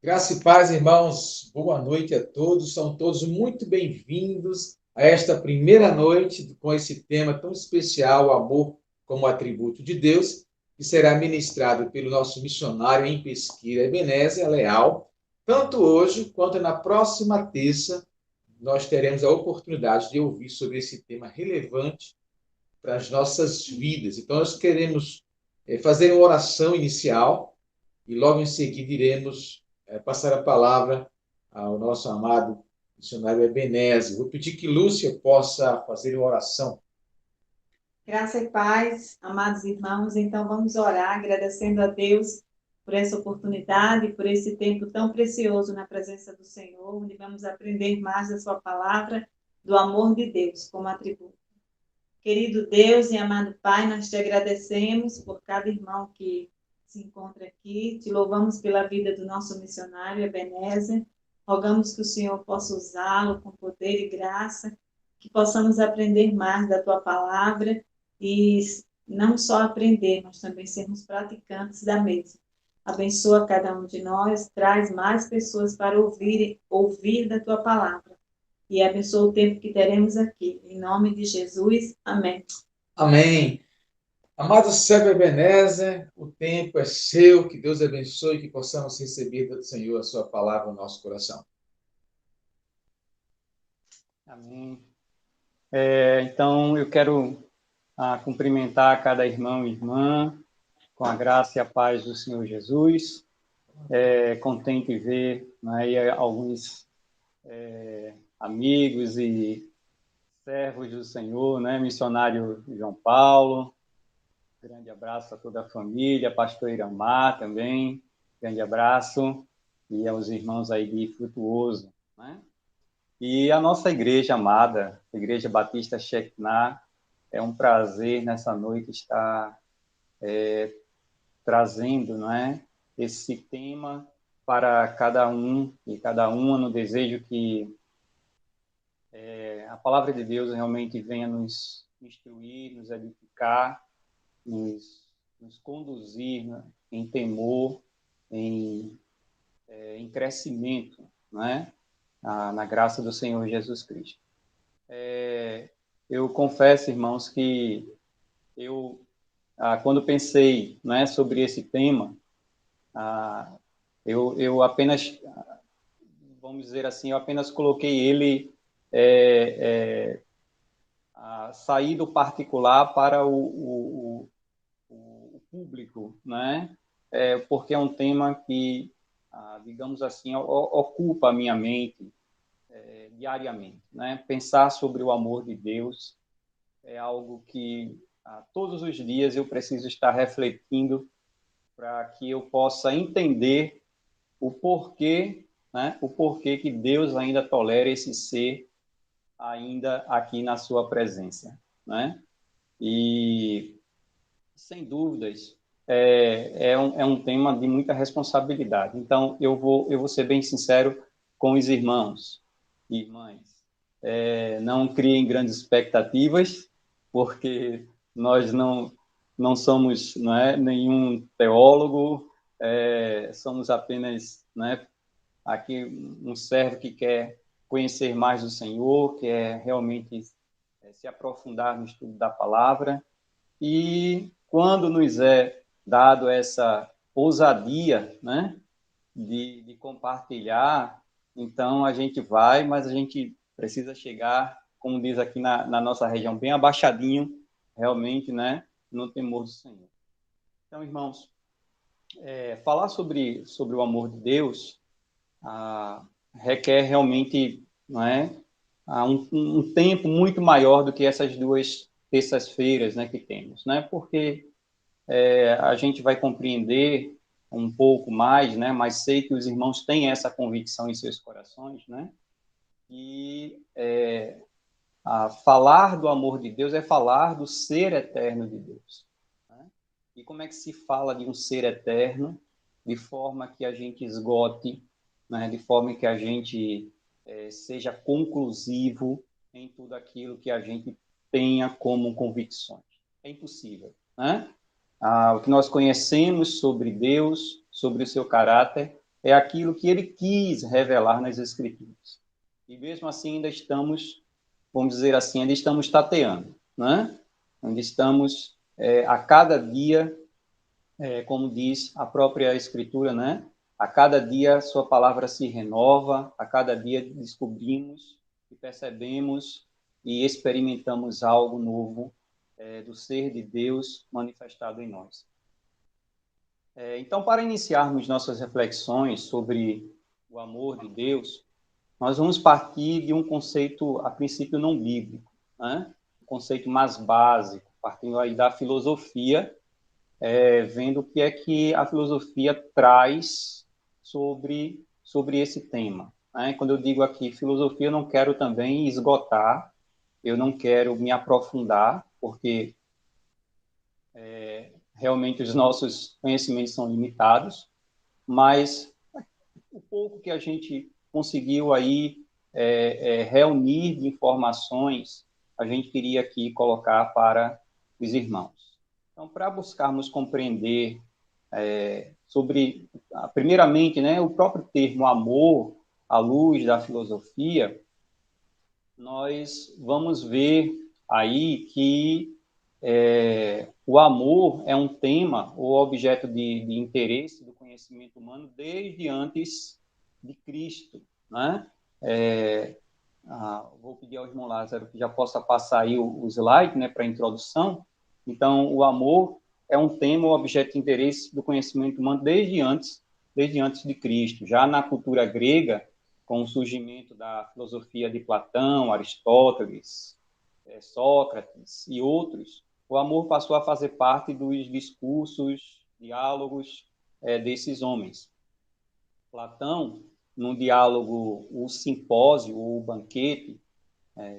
Graça e paz, irmãos. Boa noite a todos. São todos muito bem-vindos a esta primeira noite com esse tema tão especial, o amor como atributo de Deus, que será ministrado pelo nosso missionário em pesquisa, Ebenezer Leal. Tanto hoje quanto na próxima terça, nós teremos a oportunidade de ouvir sobre esse tema relevante para as nossas vidas. Então, nós queremos fazer uma oração inicial e logo em seguida iremos passar a palavra ao nosso amado missionário Ebenezer. Vou pedir que Lúcia possa fazer uma oração. Graça e paz, amados irmãos, então vamos orar agradecendo a Deus por essa oportunidade, por esse tempo tão precioso na presença do Senhor, onde vamos aprender mais da sua palavra, do amor de Deus como atributo. Querido Deus e amado Pai, nós te agradecemos por cada irmão que se encontra aqui, te louvamos pela vida do nosso missionário Ebenezer, rogamos que o Senhor possa usá-lo com poder e graça, que possamos aprender mais da tua palavra e não só aprender, mas também sermos praticantes da mesma. Abençoa cada um de nós, traz mais pessoas para ouvir da tua palavra. E abençoa o tempo que teremos aqui. Em nome de Jesus, amém. Amém. Amado servo Ebenezer, o tempo é seu, que Deus abençoe e que possamos receber do Senhor a sua palavra no nosso coração. Amém. Então, eu quero cumprimentar cada irmão e irmã com a graça e a paz do Senhor Jesus. Contente em ver alguns amigos e servos do Senhor, missionário João Paulo. Grande abraço a toda a família, pastor Iramar também. Grande abraço. E aos irmãos aí de Frutuoso, E a nossa igreja amada, a Igreja Batista Shekinah, é um prazer nessa noite estar trazendo, esse tema para cada um e cada uma, no desejo que a palavra de Deus realmente venha nos instruir, nos edificar, nos conduzir em temor, em crescimento, na graça do Senhor Jesus Cristo. Eu confesso, irmãos, que eu, quando pensei sobre esse tema, eu apenas, vamos dizer assim, eu apenas coloquei ele sair do particular para o público, porque é um tema que, digamos assim, ocupa a minha mente diariamente. Pensar sobre o amor de Deus é algo que todos os dias eu preciso estar refletindo para que eu possa entender o porquê que Deus ainda tolera esse ser ainda aqui na sua presença. E, sem dúvidas, é um tema de muita responsabilidade. Então, eu vou ser bem sincero com os irmãos e irmãs. Não criem grandes expectativas, porque nós não somos nenhum teólogo, somos apenas aqui um servo que quer conhecer mais o Senhor, quer realmente se aprofundar no estudo da palavra. E quando nos é dado essa ousadia, de compartilhar, então a gente vai, mas a gente precisa chegar, como diz aqui na nossa região, bem abaixadinho, realmente, no temor do Senhor. Então, irmãos, falar sobre o amor de Deus requer realmente um tempo muito maior do que essas 2 terças-feiras que temos, porque a gente vai compreender um pouco mais, mas sei que os irmãos têm essa convicção em seus corações, e falar do amor de Deus é falar do ser eterno de Deus. E como é que se fala de um ser eterno de forma que a gente esgote, de forma que a gente seja conclusivo em tudo aquilo que a gente tenha como convicções? É impossível, o que nós conhecemos sobre Deus, sobre o seu caráter, é aquilo que ele quis revelar nas Escrituras. E mesmo assim ainda estamos, vamos dizer assim, ainda estamos tateando, né? Ainda estamos a cada dia, como diz a própria Escritura, né? A cada dia sua palavra se renova, a cada dia descobrimos e percebemos e experimentamos algo novo do ser de Deus manifestado em nós. Então, para iniciarmos nossas reflexões sobre o amor de Deus, nós vamos partir de um conceito, a princípio, não bíblico, né? Um conceito mais básico, partindo aí da filosofia, vendo o que é que a filosofia traz sobre esse tema, né? Quando eu digo aqui filosofia, eu não quero também esgotar, eu não quero me aprofundar, porque realmente os nossos conhecimentos são limitados, mas o pouco que a gente conseguiu aí reunir de informações, a gente queria aqui colocar para os irmãos. Então, para buscarmos compreender sobre, primeiramente, né, o próprio termo amor, à luz da filosofia, nós vamos ver aí que o amor é um tema ou objeto de interesse do conhecimento humano desde antes de Cristo, né? Vou pedir ao irmão Lázaro que já possa passar aí o slide, né, para a introdução. Então, o amor é um tema ou objeto de interesse do conhecimento humano desde antes de Cristo. Já na cultura grega, com o surgimento da filosofia de Platão, Aristóteles, Sócrates e outros, o amor passou a fazer parte dos discursos, diálogos desses homens. Platão, no diálogo O Simpósio, ou O Banquete,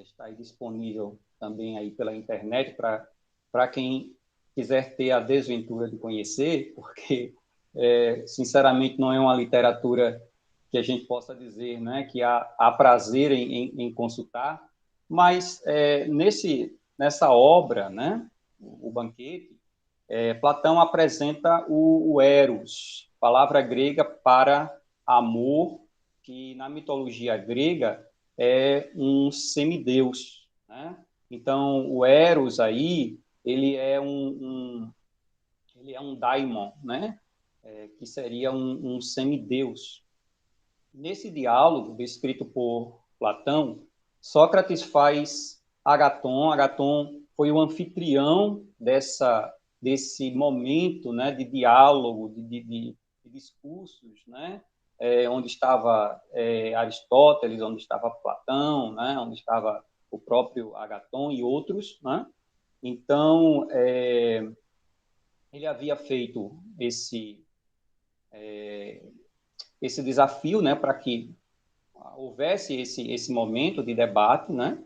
está aí disponível também aí pela internet para quem quiser ter a desventura de conhecer, porque, sinceramente, não é uma literatura que a gente possa dizer, né, que há prazer em consultar, mas nessa obra, né, o Banquete, Platão apresenta o Eros, palavra grega para amor, que na mitologia grega é um semideus, né? Então, o Eros aí, ele é um daimon, né? Que seria um semideus. Nesse diálogo, descrito por Platão, Sócrates faz Agaton. Agaton foi o anfitrião desse momento, né, de diálogo, de discursos, né, onde estava Aristóteles, onde estava Platão, né, onde estava o próprio Agaton e outros, né? Então, ele havia feito esse desafio, né, para que houvesse esse momento de debate, né?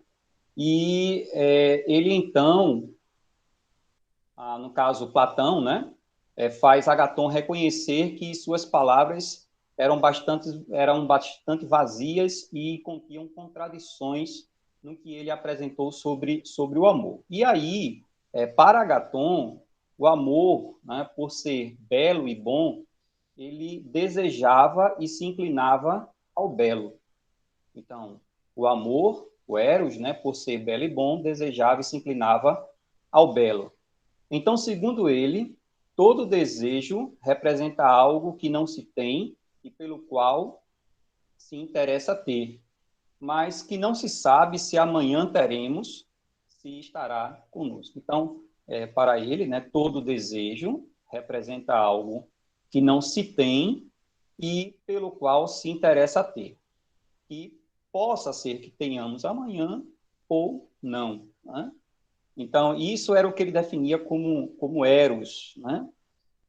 E ele, então, no caso Platão, né, faz Agaton reconhecer que suas palavras eram bastante vazias e continham contradições no que ele apresentou sobre o amor. E aí, para Agaton, o amor, né, por ser belo e bom, ele desejava e se inclinava ao belo. Então, o amor, o Eros, né, por ser belo e bom, desejava e se inclinava ao belo. Então, segundo ele, todo desejo representa algo que não se tem e pelo qual se interessa ter, mas que não se sabe se amanhã teremos, se estará conosco. Então, para ele, né, todo desejo representa algo que não se tem e pelo qual se interessa ter. E possa ser que tenhamos amanhã ou não, né? Então, isso era o que ele definia como Eros, né?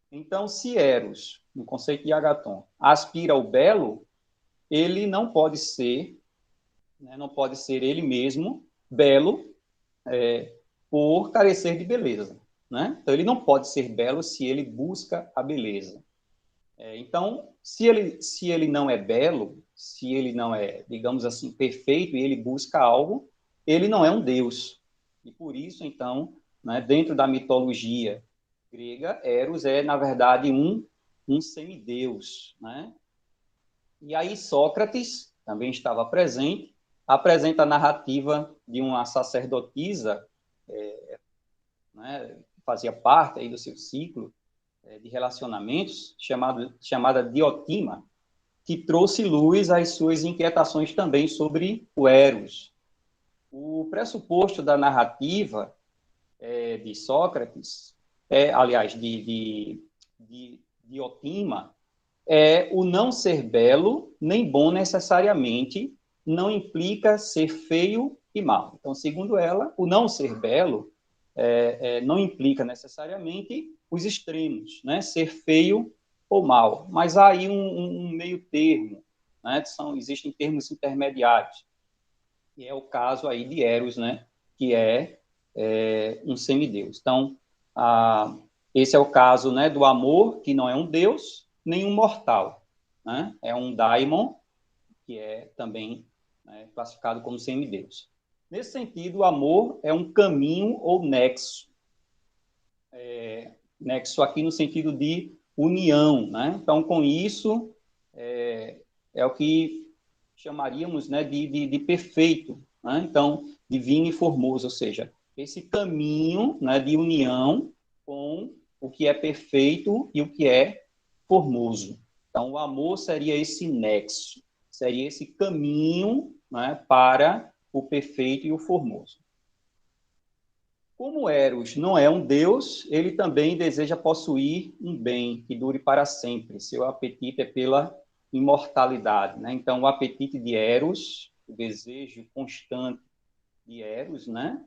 Então, se Eros, no conceito de Agaton, aspira ao belo, ele não pode ser, né, não pode ser ele mesmo belo por carecer de beleza, né? Então, ele não pode ser belo se ele busca a beleza. Então, se ele não é belo, se ele não é, digamos assim, perfeito e ele busca algo, ele não é um deus. E por isso, então, né, dentro da mitologia grega, Eros é, na verdade, um semideus, né? E aí Sócrates também estava presente, apresenta a narrativa de uma sacerdotisa, né, que fazia parte aí do seu ciclo de relacionamentos, chamada Diotima, que trouxe luz às suas inquietações também sobre o Eros. O pressuposto da narrativa de Sócrates, aliás, de Diotima, é o não ser belo nem bom necessariamente, não implica ser feio e mal. Então, segundo ela, o não ser belo não implica necessariamente os extremos, né? Ser feio ou mal. Mas há aí um meio termo, né? Existem termos intermediários, que é o caso aí de Eros, né? Que é um semideus. Então, esse é o caso, né, do amor, que não é um deus, nem um mortal, né? É um daimon, que é também, né, classificado como semideus. Nesse sentido, o amor é um caminho ou nexo. Nexo aqui no sentido de união, né? Então, com isso, é o que chamaríamos, né, de perfeito, né? Então, divino e formoso, ou seja, esse caminho, né, de união com o que é perfeito e o que é formoso. Então, o amor seria esse nexo, seria esse caminho, né, para o perfeito e o formoso. Como Eros não é um deus, ele também deseja possuir um bem que dure para sempre. Seu apetite é pela imortalidade, né? Então, o apetite de Eros, o desejo constante de Eros, né?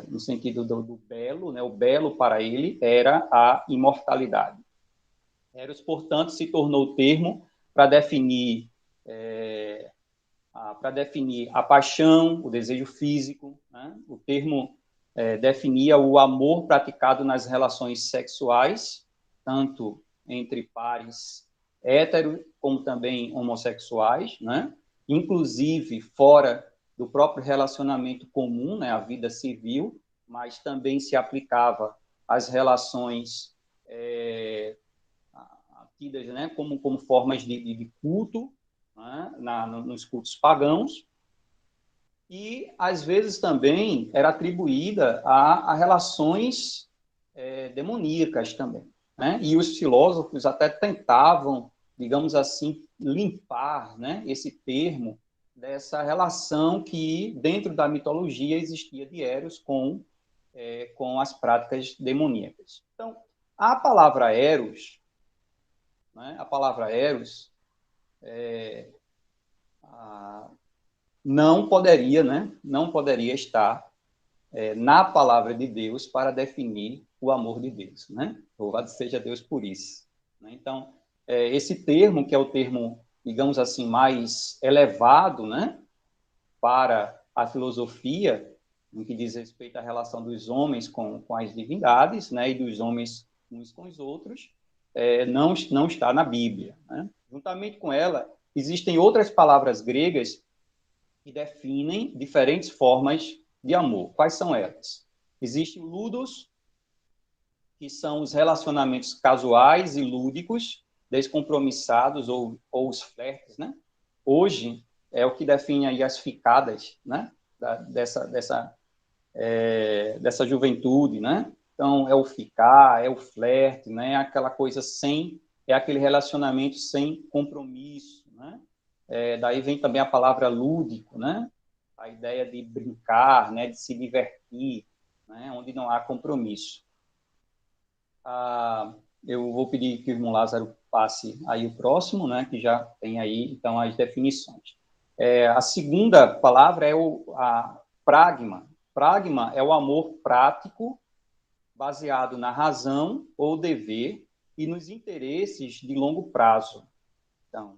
No sentido do belo, né? O belo para ele era a imortalidade. Eros, portanto, se tornou o termo para definir a paixão, o desejo físico, né? O termo definia o amor praticado nas relações sexuais, tanto entre pares héteros como também homossexuais, né? Inclusive fora do próprio relacionamento comum, né? A vida civil, mas também se aplicava às relações tidas, né, como formas de culto, né? Nos cultos pagãos, e às vezes também era atribuída a relações demoníacas também, né? E os filósofos até tentavam, digamos assim, limpar, né, esse termo dessa relação que dentro da mitologia existia de Eros com as práticas demoníacas. Então, a palavra Eros, né, a palavra Eros não poderia, né, não poderia estar na palavra de Deus para definir o amor de Deus, né? Louvado seja Deus por isso, né? Então, esse termo, que é o termo, digamos assim, mais elevado, né, para a filosofia, no que diz respeito à relação dos homens com as divindades, né, e dos homens uns com os outros, não está na Bíblia, né? Juntamente com ela, existem outras palavras gregas que definem diferentes formas de amor. Quais são elas? Existe o ludos, que são os relacionamentos casuais e lúdicos, descompromissados ou os flertes, né? Hoje é o que define aí as ficadas, né? Dessa juventude, né? Então é o ficar, é o flerte, né? É aquela coisa é aquele relacionamento sem compromisso, né? Daí vem também a palavra lúdico, né? A ideia de brincar, né? De se divertir, né? Onde não há compromisso. Eu vou pedir que o irmão Lázaro passe aí o próximo, né? Que já tem aí, então, as definições. A segunda palavra é a pragma. Pragma é o amor prático, baseado na razão ou dever e nos interesses de longo prazo. Então,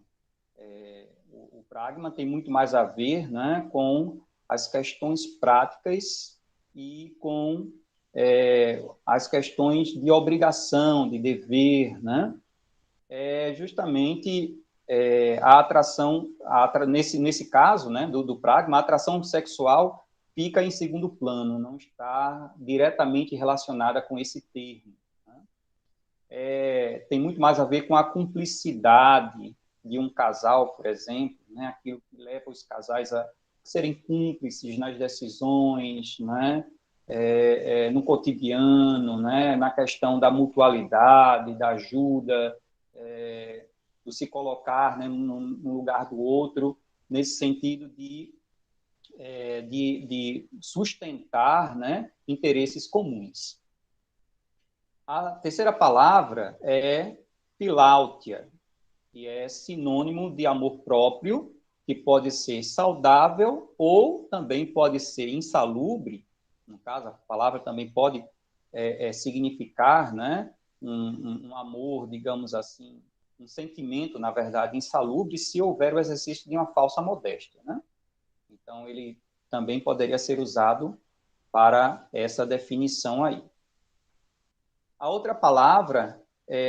o pragma tem muito mais a ver, né, com as questões práticas e com as questões de obrigação, de dever, né? Justamente a atração, nesse caso, né, do pragma, a atração sexual fica em segundo plano, não está diretamente relacionada com esse termo, né? Tem muito mais a ver com a cumplicidade de um casal, por exemplo, né? Aquilo que leva os casais a serem cúmplices nas decisões, né? No cotidiano, né? Na questão da mutualidade, da ajuda, do se colocar, né, no lugar do outro, nesse sentido de sustentar, né, interesses comuns. A terceira palavra é filáutia, que é sinônimo de amor próprio, que pode ser saudável ou também pode ser insalubre. No caso, a palavra também pode significar, né, um amor, digamos assim, um sentimento, na verdade, insalubre, se houver o exercício de uma falsa modéstia, né? Então, ele também poderia ser usado para essa definição aí. A outra palavra,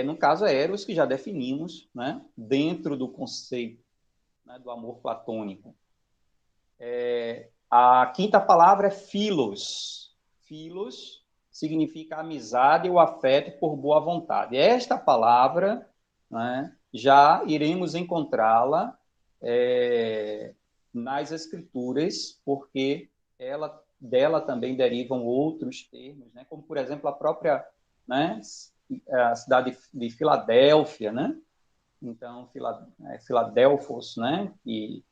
no caso, é eros, que já definimos, né, dentro do conceito, né, do amor platônico. A quinta palavra é philos. Philos significa amizade ou afeto por boa vontade. Esta palavra, né, já iremos encontrá-la nas Escrituras, porque dela também derivam outros termos, né, como, por exemplo, a própria, né, a cidade de Filadélfia, né? Então, Filadelfos, né? E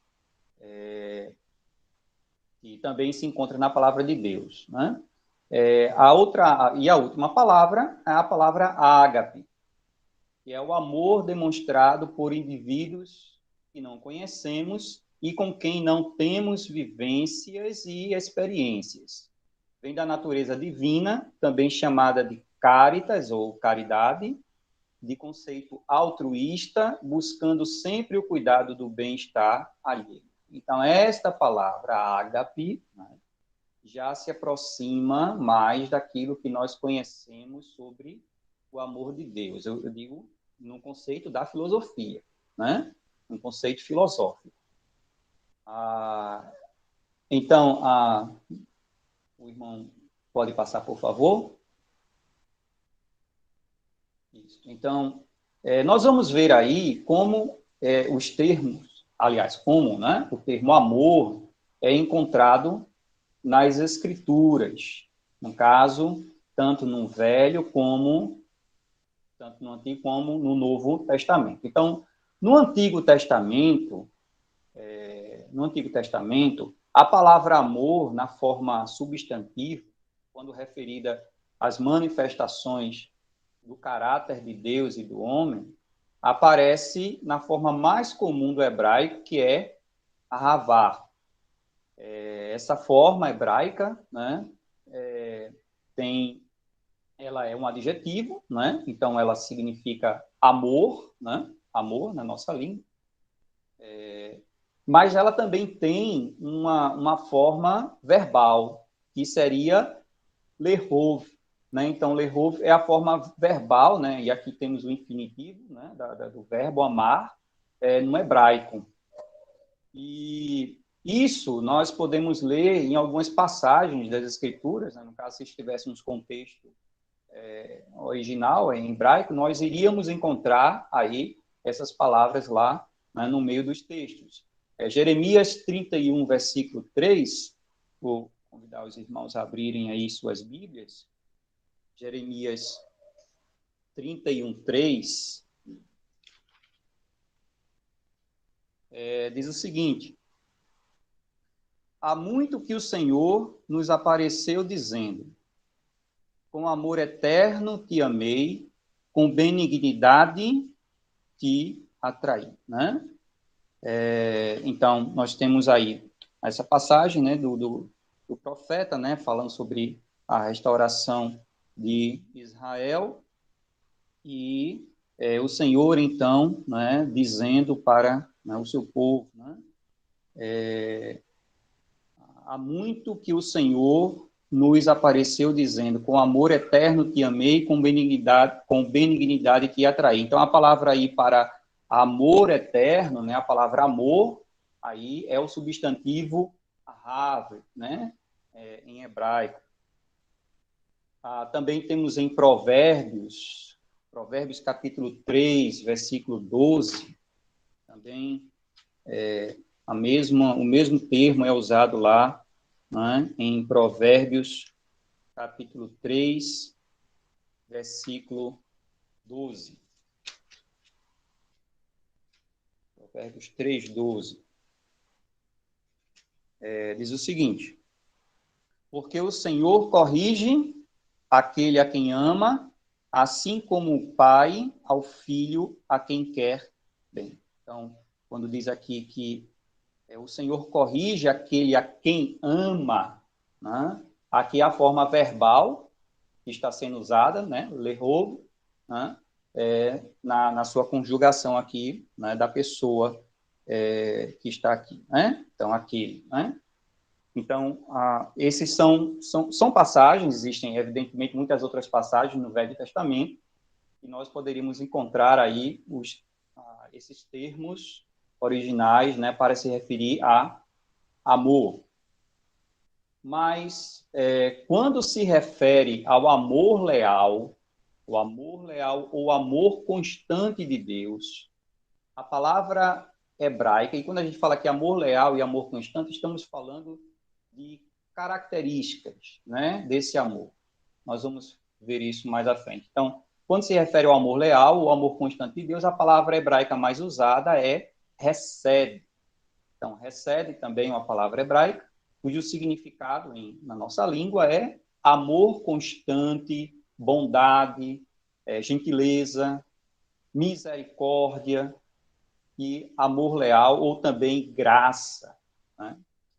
também se encontra na palavra de Deus, né? A última palavra é a palavra ágape, que é o amor demonstrado por indivíduos que não conhecemos e com quem não temos vivências e experiências. Vem da natureza divina, também chamada de caritas ou caridade, de conceito altruísta, buscando sempre o cuidado do bem-estar alheio. Então, esta palavra, ágape, né, já se aproxima mais daquilo que nós conhecemos sobre o amor de Deus. Eu digo no conceito da filosofia, né? Um conceito filosófico. Então, o irmão pode passar, por favor? Isso. Então, nós vamos ver aí como os termos, aliás, como, né, o termo amor é encontrado nas Escrituras, no caso, tanto no Antigo como no Novo Testamento. Então, no Antigo Testamento, a palavra amor, na forma substantiva, quando referida às manifestações do caráter de Deus e do homem, aparece na forma mais comum do hebraico, que é ahavá. Essa forma hebraica, né, ela é um adjetivo, né? Então ela significa amor, né? Amor na nossa língua. Mas ela também tem uma forma verbal, que seria lehov, né? Então lehov é a forma verbal, né? E aqui temos o infinitivo, né? Do verbo amar no hebraico. E isso nós podemos ler em algumas passagens das Escrituras, né? No caso, se estivéssemos contexto original, em hebraico, nós iríamos encontrar aí essas palavras lá, né, no meio dos textos. Jeremias 31, versículo 3, vou convidar os irmãos a abrirem aí suas Bíblias. Jeremias 31, 3, diz o seguinte: há muito que o Senhor nos apareceu dizendo, com amor eterno te amei, com benignidade te atraí, né? Então, nós temos aí essa passagem, né, do profeta, né, falando sobre a restauração de Israel e o Senhor, então, né, dizendo para, né, o seu povo, né, há muito que o Senhor nos apareceu dizendo, com amor eterno te amei, com benignidade te atraí. Então, a palavra aí para amor eterno, né, a palavra amor, aí é o substantivo ahav, né, em hebraico. Também temos em Provérbios capítulo 3, versículo 12, também o mesmo termo é usado lá, né, em Provérbios, capítulo 3, versículo 12. Provérbios 3, 12. Diz o seguinte: porque o Senhor corrige aquele a quem ama, assim como o pai ao filho a quem quer bem. Então, quando diz aqui que o Senhor corrige aquele a quem ama, né? Aqui é a forma verbal que está sendo usada, né? Lerrobo, né? Na sua conjugação aqui, né? Da pessoa que está aqui, né? Então, aquele, né? Então, esses são passagens, existem, evidentemente, muitas outras passagens no Velho Testamento, e nós poderíamos encontrar aí esses termos originais, né, para se referir a amor. Mas, quando se refere ao amor leal ou amor constante de Deus, a palavra hebraica, e quando a gente fala que amor leal e amor constante, estamos falando de características, né, desse amor. Nós vamos ver isso mais à frente. Então, quando se refere ao amor leal, o amor constante de Deus, a palavra hebraica mais usada é hesed. Então, hesed também é uma palavra hebraica, cujo significado na nossa língua é amor constante, bondade, gentileza, misericórdia e amor leal, ou também graça, né?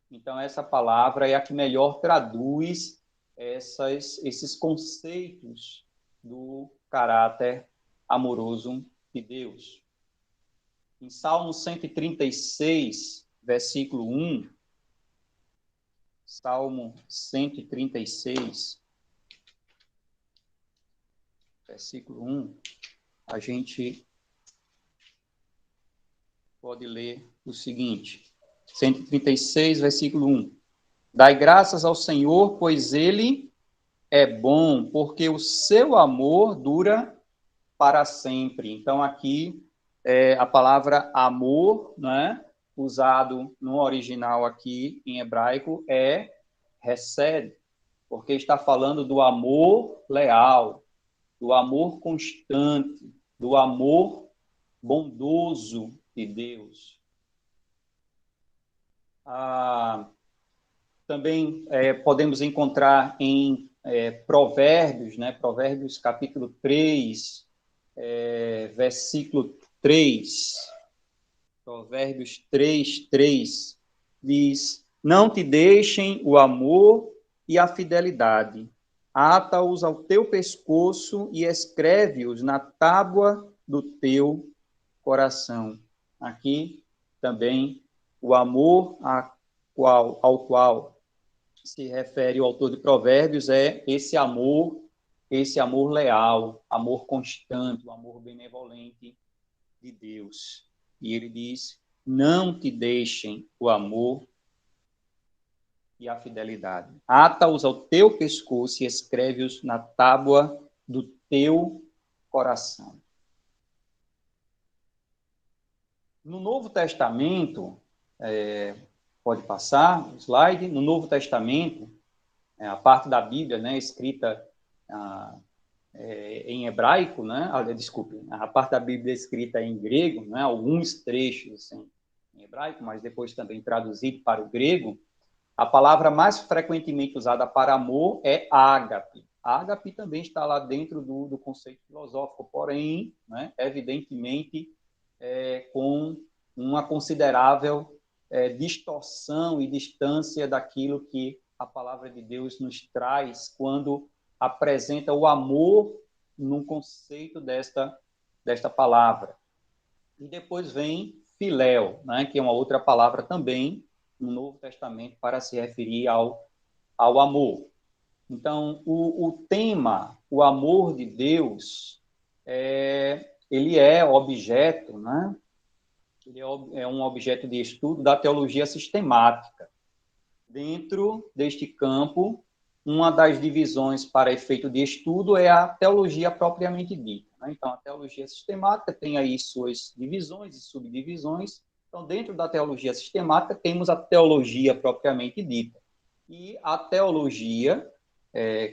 Então, essa palavra é a que melhor traduz esses conceitos do caráter amoroso de Deus. Em Salmo 136, versículo 1, Salmo 136, versículo 1, a gente pode ler o seguinte: 136, versículo 1. Dai graças ao Senhor, pois Ele é bom, porque o seu amor dura para sempre. Então, aqui, a palavra amor, né, usado no original aqui em hebraico, é hesed, porque está falando do amor leal, do amor constante, do amor bondoso de Deus. Também podemos encontrar em Provérbios, né? Provérbios capítulo 3, versículo 3. Provérbios 3, 3 diz: não te deixem o amor e a fidelidade, ata-os ao teu pescoço e escreve-os na tábua do teu coração. Aqui também o amor ao qual se refere o autor de Provérbios é esse amor leal, amor constante, o amor benevolente de Deus. E ele diz: não te deixem o amor e a fidelidade. Ata-os ao teu pescoço e escreve-os na tábua do teu coração. No Novo Testamento, pode passar o slide, no Novo Testamento, a parte da Bíblia, né, escrita em hebraico, né, desculpe, a parte da Bíblia escrita em grego, né, alguns trechos em hebraico, mas depois também traduzido para o grego, a palavra mais frequentemente usada para amor é ágape. Ágape também está lá dentro do conceito filosófico, porém, né, evidentemente, com uma considerável distorção e distância daquilo que a palavra de Deus nos traz quando apresenta o amor num conceito desta palavra. E depois vem filéu, né, que é uma outra palavra também no Novo Testamento para se referir ao amor. Então, o tema, o amor de Deus, ele é objeto, né? Ele é um objeto de estudo da teologia sistemática. Dentro deste campo, uma das divisões para efeito de estudo é a teologia propriamente dita. né? Então, a teologia sistemática tem aí suas divisões e subdivisões. Então, dentro da teologia sistemática, temos a teologia propriamente dita. E a teologia,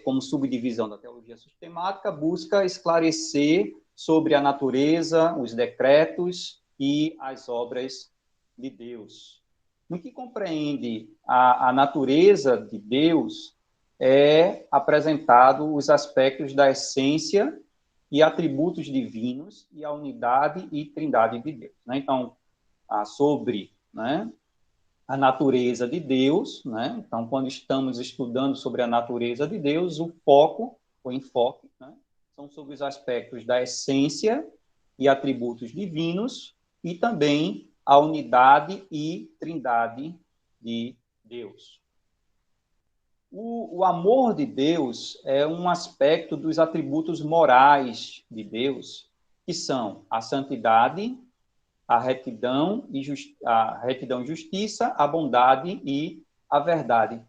como subdivisão da teologia sistemática, busca esclarecer sobre a natureza, os decretos e as obras de Deus. No que compreende a natureza de Deus, é apresentado os aspectos da essência e atributos divinos e a unidade e trindade de Deus, né? Então, sobre, né, a natureza de Deus, né? Então, quando estamos estudando sobre a natureza de Deus, o foco, o enfoque, né, são sobre os aspectos da essência e atributos divinos e também a unidade e trindade de Deus. O amor de Deus é um aspecto dos atributos morais de Deus, que são a santidade, a retidão, justiça, a bondade e a verdade.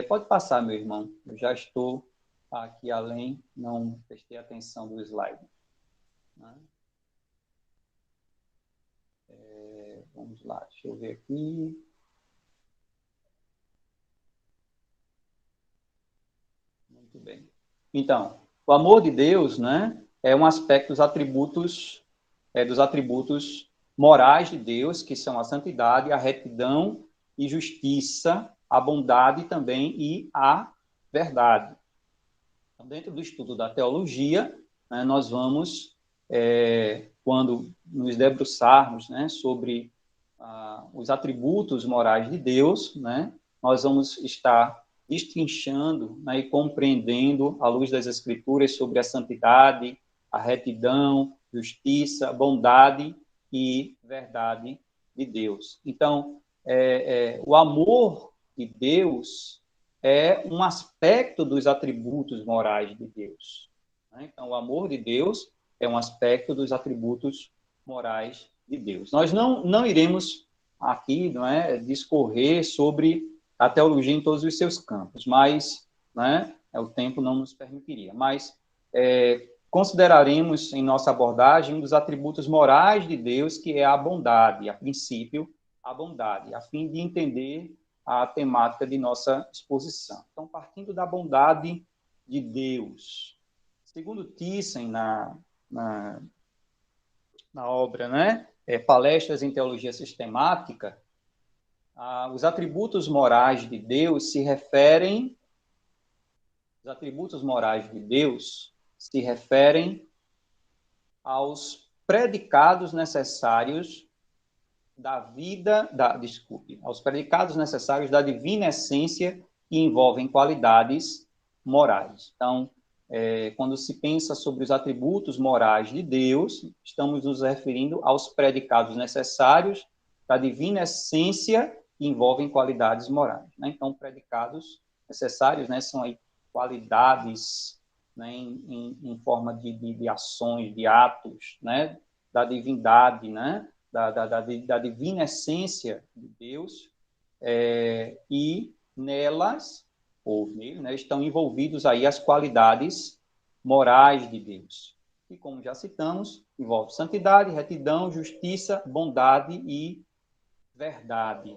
Pode passar, meu irmão. Eu já estou aqui além, não prestei atenção do slide. Né? Vamos lá, deixa eu ver aqui. Muito bem. Então, o amor de Deus, né, é um aspecto dos atributos morais de Deus, que são a santidade, a retidão e justiça, a bondade também e a verdade. Então, dentro do estudo da teologia, né, nós vamos, quando nos debruçarmos, né, sobre os atributos morais de Deus, né, nós vamos estar destrinchando, né, e compreendendo, à luz das Escrituras, sobre a santidade, a retidão, justiça, bondade e verdade de Deus. Então, o amor de Deus é um aspecto dos atributos morais de Deus. Né? Então, o amor de Deus é um aspecto dos atributos morais de Deus. Nós não iremos aqui, não é, discorrer sobre a teologia em todos os seus campos, mas, né, o tempo não nos permitiria. Mas consideraremos em nossa abordagem um dos atributos morais de Deus, que é a bondade, a princípio, a bondade, a fim de entender a temática de nossa exposição. Então, partindo da bondade de Deus. Segundo Thyssen, na obra, né, Palestras em Teologia Sistemática, os atributos morais de Deus se referem aos predicados necessários aos predicados necessários da divina essência que envolvem qualidades morais. Então, quando se pensa sobre os atributos morais de Deus, estamos nos referindo aos predicados necessários da divina essência que envolvem qualidades morais. Né? Então, predicados necessários, né, são aí qualidades, né, em forma de ações, de atos, né, da divindade, né, da divina essência de Deus, e nelas, ou nele, né, estão envolvidos aí as qualidades morais de Deus. E, como já citamos, envolve santidade, retidão, justiça, bondade e verdade.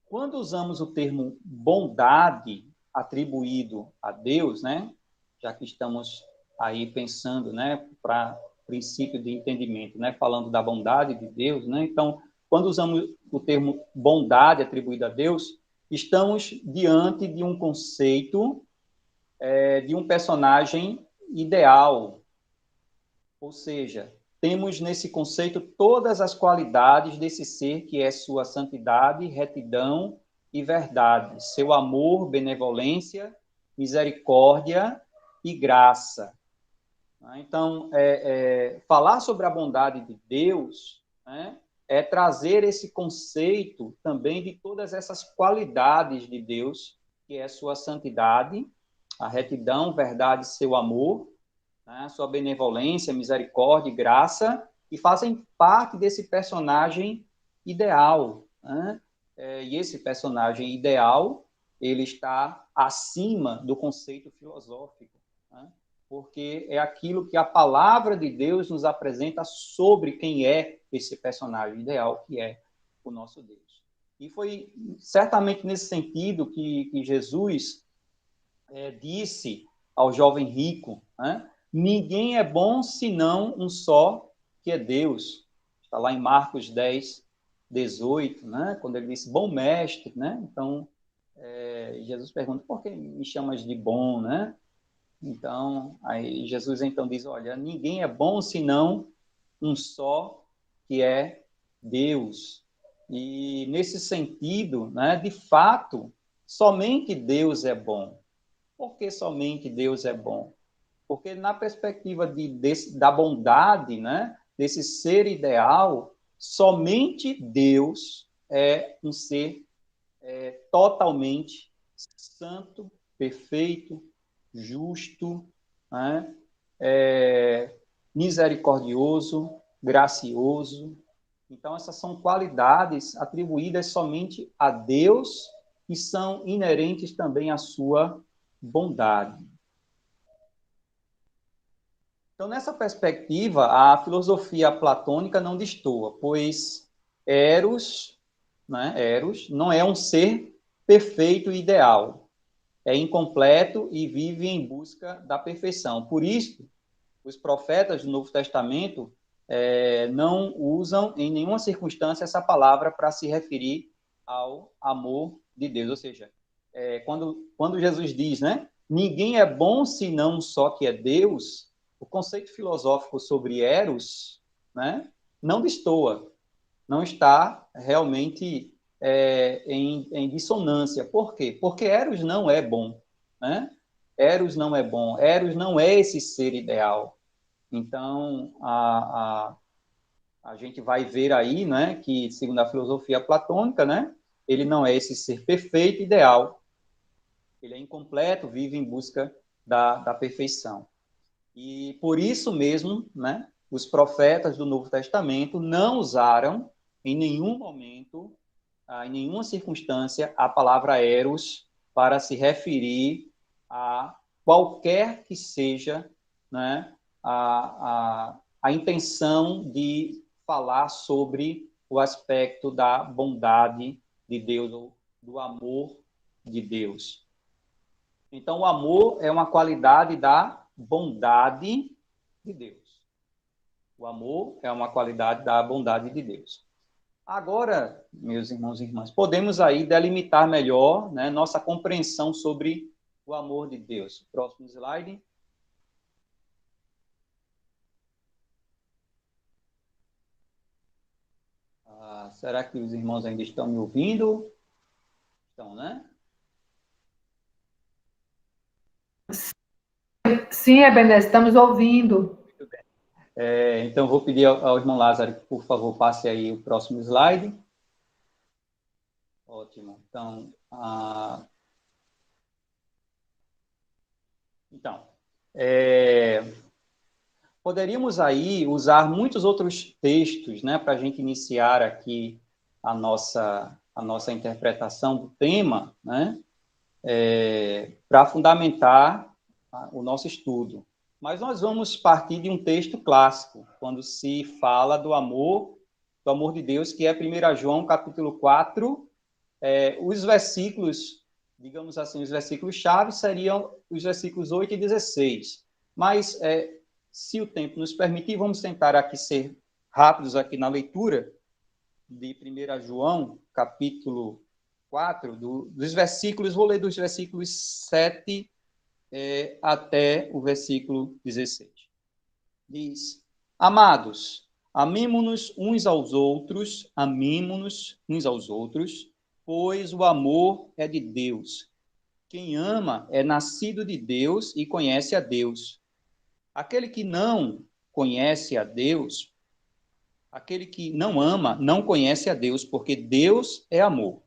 Quando usamos o termo bondade atribuído a Deus, né, já que estamos aí pensando, né, para princípio de entendimento, né, falando da bondade de Deus, né, então, quando usamos o termo bondade atribuído a Deus, estamos diante de um conceito de um personagem ideal, ou seja, temos nesse conceito todas as qualidades desse ser que é sua santidade, retidão e verdade, seu amor, benevolência, misericórdia e graça. Então, falar sobre a bondade de Deus, né, é trazer esse conceito também de todas essas qualidades de Deus, que é sua santidade, a retidão, verdade, seu amor, né, sua benevolência, misericórdia e graça, e fazem parte desse personagem ideal. Né? E esse personagem ideal, ele está acima do conceito filosófico. Né? porque é aquilo que a palavra de Deus nos apresenta sobre quem é esse personagem ideal, que é o nosso Deus. E foi certamente nesse sentido que Jesus disse ao jovem rico, né? Ninguém é bom senão um só, que é Deus. Está lá em Marcos 10, 18, né? Quando ele disse, bom mestre, né? Então, Jesus pergunta, por que me chamas de bom, né? Então, aí Jesus então diz, olha, ninguém é bom senão um só, que é Deus. E nesse sentido, né, de fato, somente Deus é bom. Por que somente Deus é bom? Porque na perspectiva da bondade, né, desse ser ideal, somente Deus é um ser totalmente santo, perfeito, justo, né, misericordioso, gracioso. Então, essas são qualidades atribuídas somente a Deus e são inerentes também à sua bondade. Então, nessa perspectiva, a filosofia platônica não destoa, pois Eros, né, Eros não é um ser perfeito e ideal, é incompleto e vive em busca da perfeição. Por isso, os profetas do Novo Testamento não usam em nenhuma circunstância essa palavra para se referir ao amor de Deus. Ou seja, quando Jesus diz, né, ninguém é bom senão só que é Deus, o conceito filosófico sobre Eros, né, não destoa, não está realmente em dissonância. Por quê? Porque Eros não é bom, né? Eros não é bom, Eros não é esse ser ideal. Então, a gente vai ver aí, né, que, segundo a filosofia platônica, né, ele não é esse ser perfeito, ideal. Ele é incompleto, vive em busca da perfeição. E por isso mesmo, né, os profetas do Novo Testamento não usaram em nenhum momento, em nenhuma circunstância, a palavra eros para se referir a qualquer que seja, né, a intenção de falar sobre o aspecto da bondade de Deus, ou do amor de Deus. Então, o amor é uma qualidade da bondade de Deus. O amor é uma qualidade da bondade de Deus. Agora, meus irmãos e irmãs, podemos aí delimitar melhor, né, nossa compreensão sobre o amor de Deus. Próximo slide. Será que os irmãos ainda estão me ouvindo? Estão, né? Sim, Ebenezer, estamos ouvindo. Muito bem. Então, vou pedir ao irmão Lázaro que, por favor, passe aí o próximo slide. Ótimo. Então, poderíamos aí usar muitos outros textos, né, para a gente iniciar aqui a nossa interpretação do tema, né, para fundamentar o nosso estudo. Mas nós vamos partir de um texto clássico, quando se fala do amor de Deus, que é 1 João, capítulo 4, os versículos, digamos assim, os versículos-chave seriam os versículos 8 e 16. Mas, se o tempo nos permitir, vamos tentar aqui ser rápidos aqui na leitura de 1 João, capítulo 4, dos versículos, vou ler dos versículos 7 até o versículo 16. Diz: Amados, amemo-nos uns aos outros, pois o amor é de Deus. Quem ama é nascido de Deus e conhece a Deus. Aquele que não conhece a Deus, aquele que não ama, não conhece a Deus, porque Deus é amor.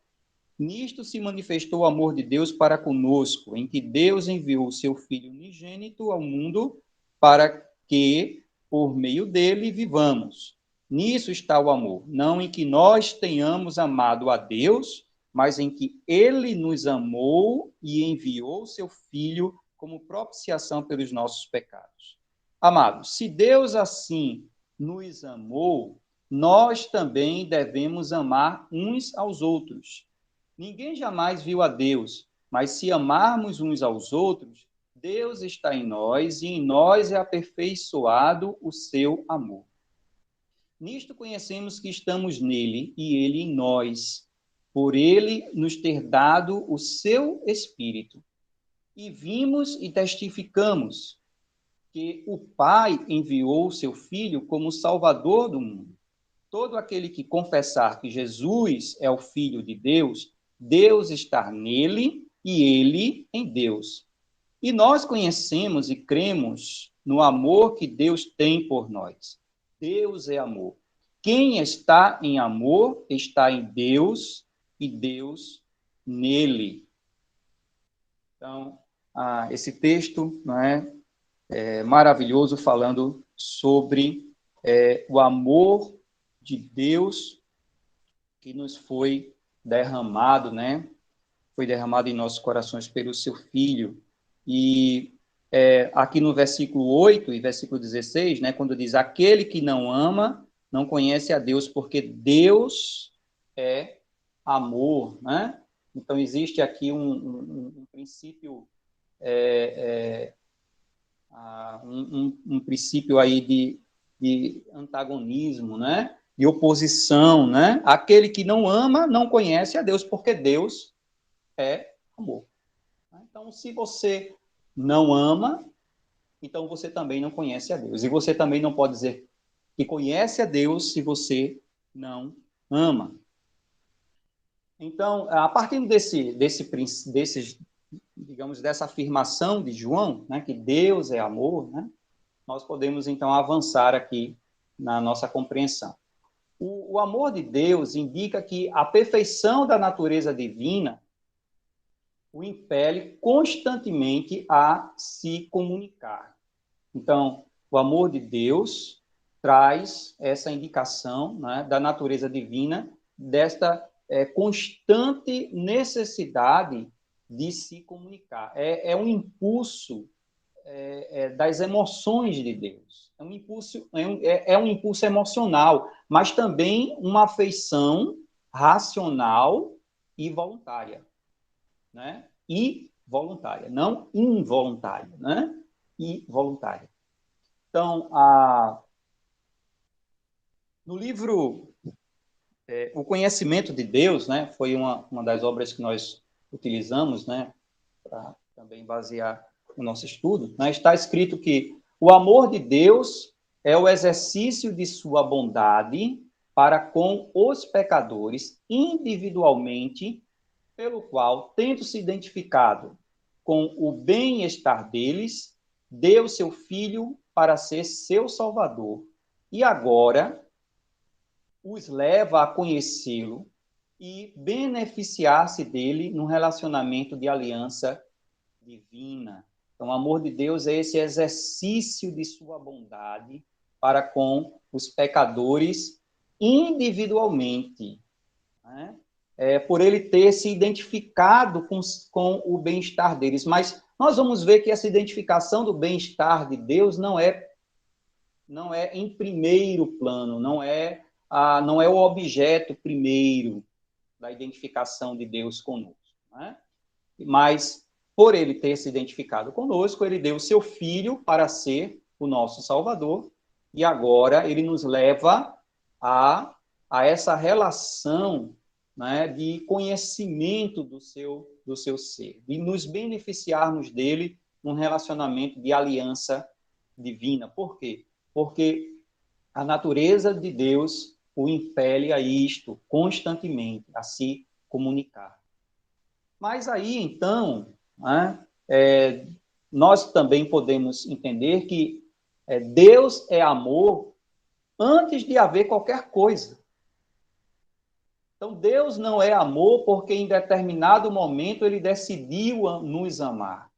Nisto se manifestou o amor de Deus para conosco, em que Deus enviou o seu Filho unigênito ao mundo para que, por meio dele, vivamos. Nisso está o amor, não em que nós tenhamos amado a Deus, mas em que ele nos amou e enviou o seu Filho como propiciação pelos nossos pecados. Amados, se Deus assim nos amou, nós também devemos amar uns aos outros. Ninguém jamais viu a Deus, mas se amarmos uns aos outros, Deus está em nós e em nós é aperfeiçoado o seu amor. Nisto conhecemos que estamos nele e ele em nós, por ele nos ter dado o seu Espírito. E vimos e testificamos que o Pai enviou o seu Filho como Salvador do mundo. Todo aquele que confessar que Jesus é o Filho de Deus, Deus está nele e ele em Deus. E nós conhecemos e cremos no amor que Deus tem por nós. Deus é amor. Quem está em amor está em Deus e Deus nele. Então, esse texto, não é maravilhoso, falando sobre o amor de Deus que nos foi derramado, né? Foi derramado em nossos corações pelo seu Filho. E aqui no versículo 8 e versículo 16, né, quando diz: aquele que não ama, não conhece a Deus, porque Deus é amor, né? Então, existe aqui um princípio, um princípio aí de antagonismo, né? De oposição, né? Aquele que não ama, não conhece a Deus, porque Deus é amor. Então, se você não ama, então você também não conhece a Deus. E você também não pode dizer que conhece a Deus se você não ama. Então, a partir digamos, dessa afirmação de João, né, que Deus é amor, né, nós podemos, então, avançar aqui na nossa compreensão. O amor de Deus indica que a perfeição da natureza divina o impele constantemente a se comunicar. Então, o amor de Deus traz essa indicação, né, da natureza divina, desta constante necessidade de se comunicar. É um impulso das emoções de Deus. É um impulso emocional, mas também uma afeição racional e voluntária, né? E voluntária, não involuntária, né? E voluntária. Então, no livro O Conhecimento de Deus, né? Foi uma das obras que nós utilizamos, né? Para também basear o nosso estudo, né? Está escrito que o amor de Deus é o exercício de sua bondade para com os pecadores individualmente, pelo qual, tendo se identificado com o bem-estar deles, deu seu Filho para ser seu Salvador. E agora os leva a conhecê-lo e beneficiar-se dele num relacionamento de aliança divina. Então, o amor de Deus é esse exercício de sua bondade para com os pecadores individualmente, né? Por ele ter se identificado com o bem-estar deles. Mas nós vamos ver que essa identificação do bem-estar de Deus não é em primeiro plano, não é o objeto primeiro da identificação de Deus conosco, né? Mas, por ele ter se identificado conosco, ele deu o seu Filho para ser o nosso Salvador, e agora ele nos leva a essa relação, né, de conhecimento do seu ser, de nos beneficiarmos dele num relacionamento de aliança divina. Por quê? Porque a natureza de Deus o impele a isto constantemente, a se comunicar. Mas aí, então, né, nós também podemos entender que Deus é amor antes de haver qualquer coisa. Então, Deus não é amor porque em determinado momento ele decidiu nos amar.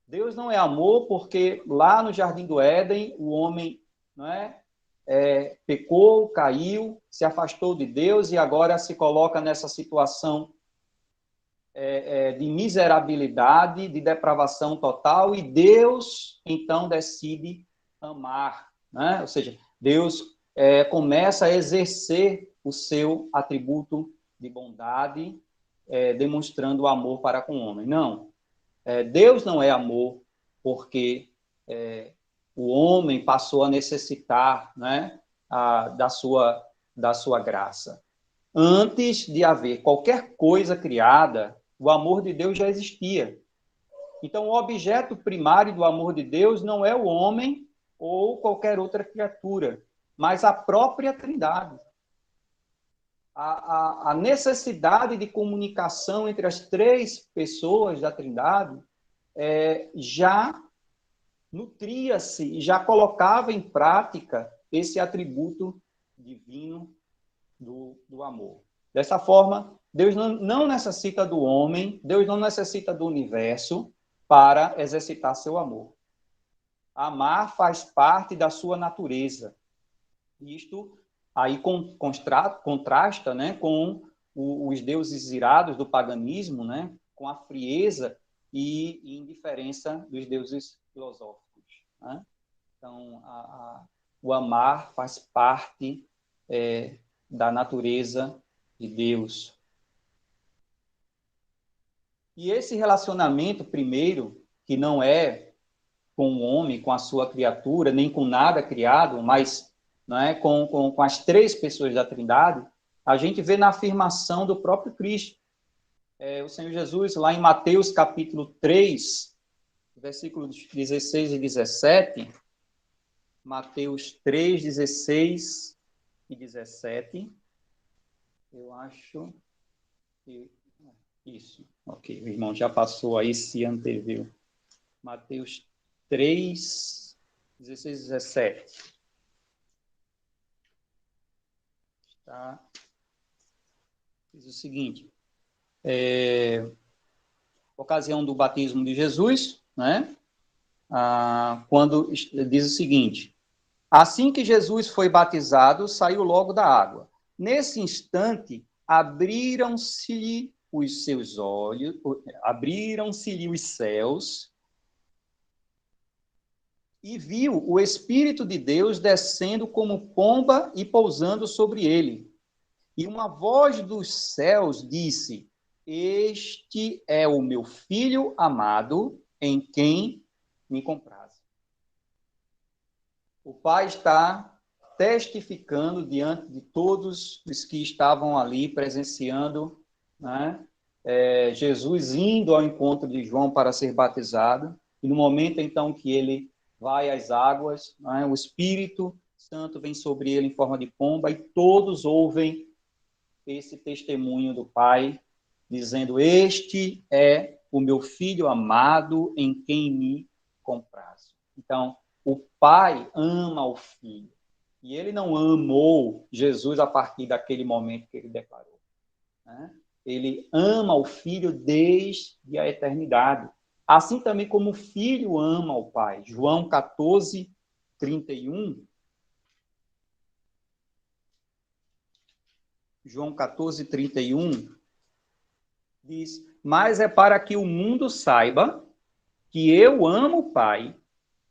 Deus não é amor porque lá no Jardim do Éden o homem, não pecou, caiu, se afastou de Deus e agora se coloca nessa situação de miserabilidade, de depravação total, e Deus, então, decide amar, né? Ou seja, Deus começa a exercer o seu atributo de bondade, demonstrando o amor para com o homem. Não, Deus não é amor porque o homem passou a necessitar, né, da sua graça. Antes de haver qualquer coisa criada, o amor de Deus já existia. Então, o objeto primário do amor de Deus não é o homem ou qualquer outra criatura, mas a própria Trindade. A necessidade de comunicação entre as três pessoas da Trindade já nutria-se e já colocava em prática esse atributo divino do amor. Dessa forma, Deus não necessita do homem, Deus não necessita do universo para exercitar seu amor. Amar faz parte da sua natureza. Isto aí contrasta, né, com os deuses irados do paganismo, né, com a frieza e indiferença dos deuses filosóficos, né? Então, o amar faz parte da natureza de Deus. E esse relacionamento, primeiro, que não é com o homem, com a sua criatura, nem com nada criado, mas não é, com as três pessoas da Trindade, a gente vê na afirmação do próprio Cristo. O Senhor Jesus, lá em Mateus capítulo 3, versículos 16 e 17, Mateus 3, 16 e 17, eu acho que... Isso, ok, o irmão já passou aí, se anteviu. Mateus 3, 16 e 17. Tá? Diz o seguinte, ocasião do batismo de Jesus, né? Quando diz o seguinte, assim que Jesus foi batizado, saiu logo da água. Nesse instante, abriram-se-lhe os seus olhos, abriram-se-lhe os céus, e viu o Espírito de Deus descendo como pomba e pousando sobre ele. E uma voz dos céus disse, este é o meu Filho amado, em quem me comprazo. O Pai está testificando diante de todos os que estavam ali presenciando, né, Jesus indo ao encontro de João para ser batizado, e no momento então que ele vai às águas, né, o Espírito Santo vem sobre ele em forma de pomba, e todos ouvem esse testemunho do Pai, dizendo, este é o meu Filho amado, em quem me comprazo. Então, o Pai ama o Filho, e ele não amou Jesus a partir daquele momento que ele declarou, né? Ele ama o Filho desde a eternidade. Assim também como o Filho ama o Pai. João 14, 31. João 14, 31 diz, mas é para que o mundo saiba que eu amo o Pai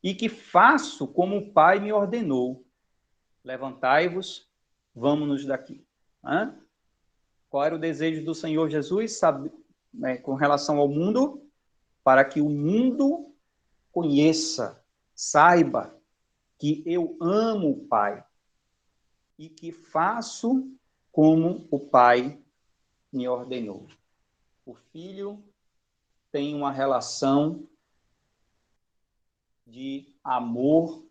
e que faço como o Pai me ordenou. Levantai-vos, vamos-nos daqui. Hã? Qual era o desejo do Senhor Jesus, sabe, né, com relação ao mundo? Para que o mundo conheça, saiba que eu amo o Pai e que faço como o Pai me ordenou. O Filho tem uma relação de amor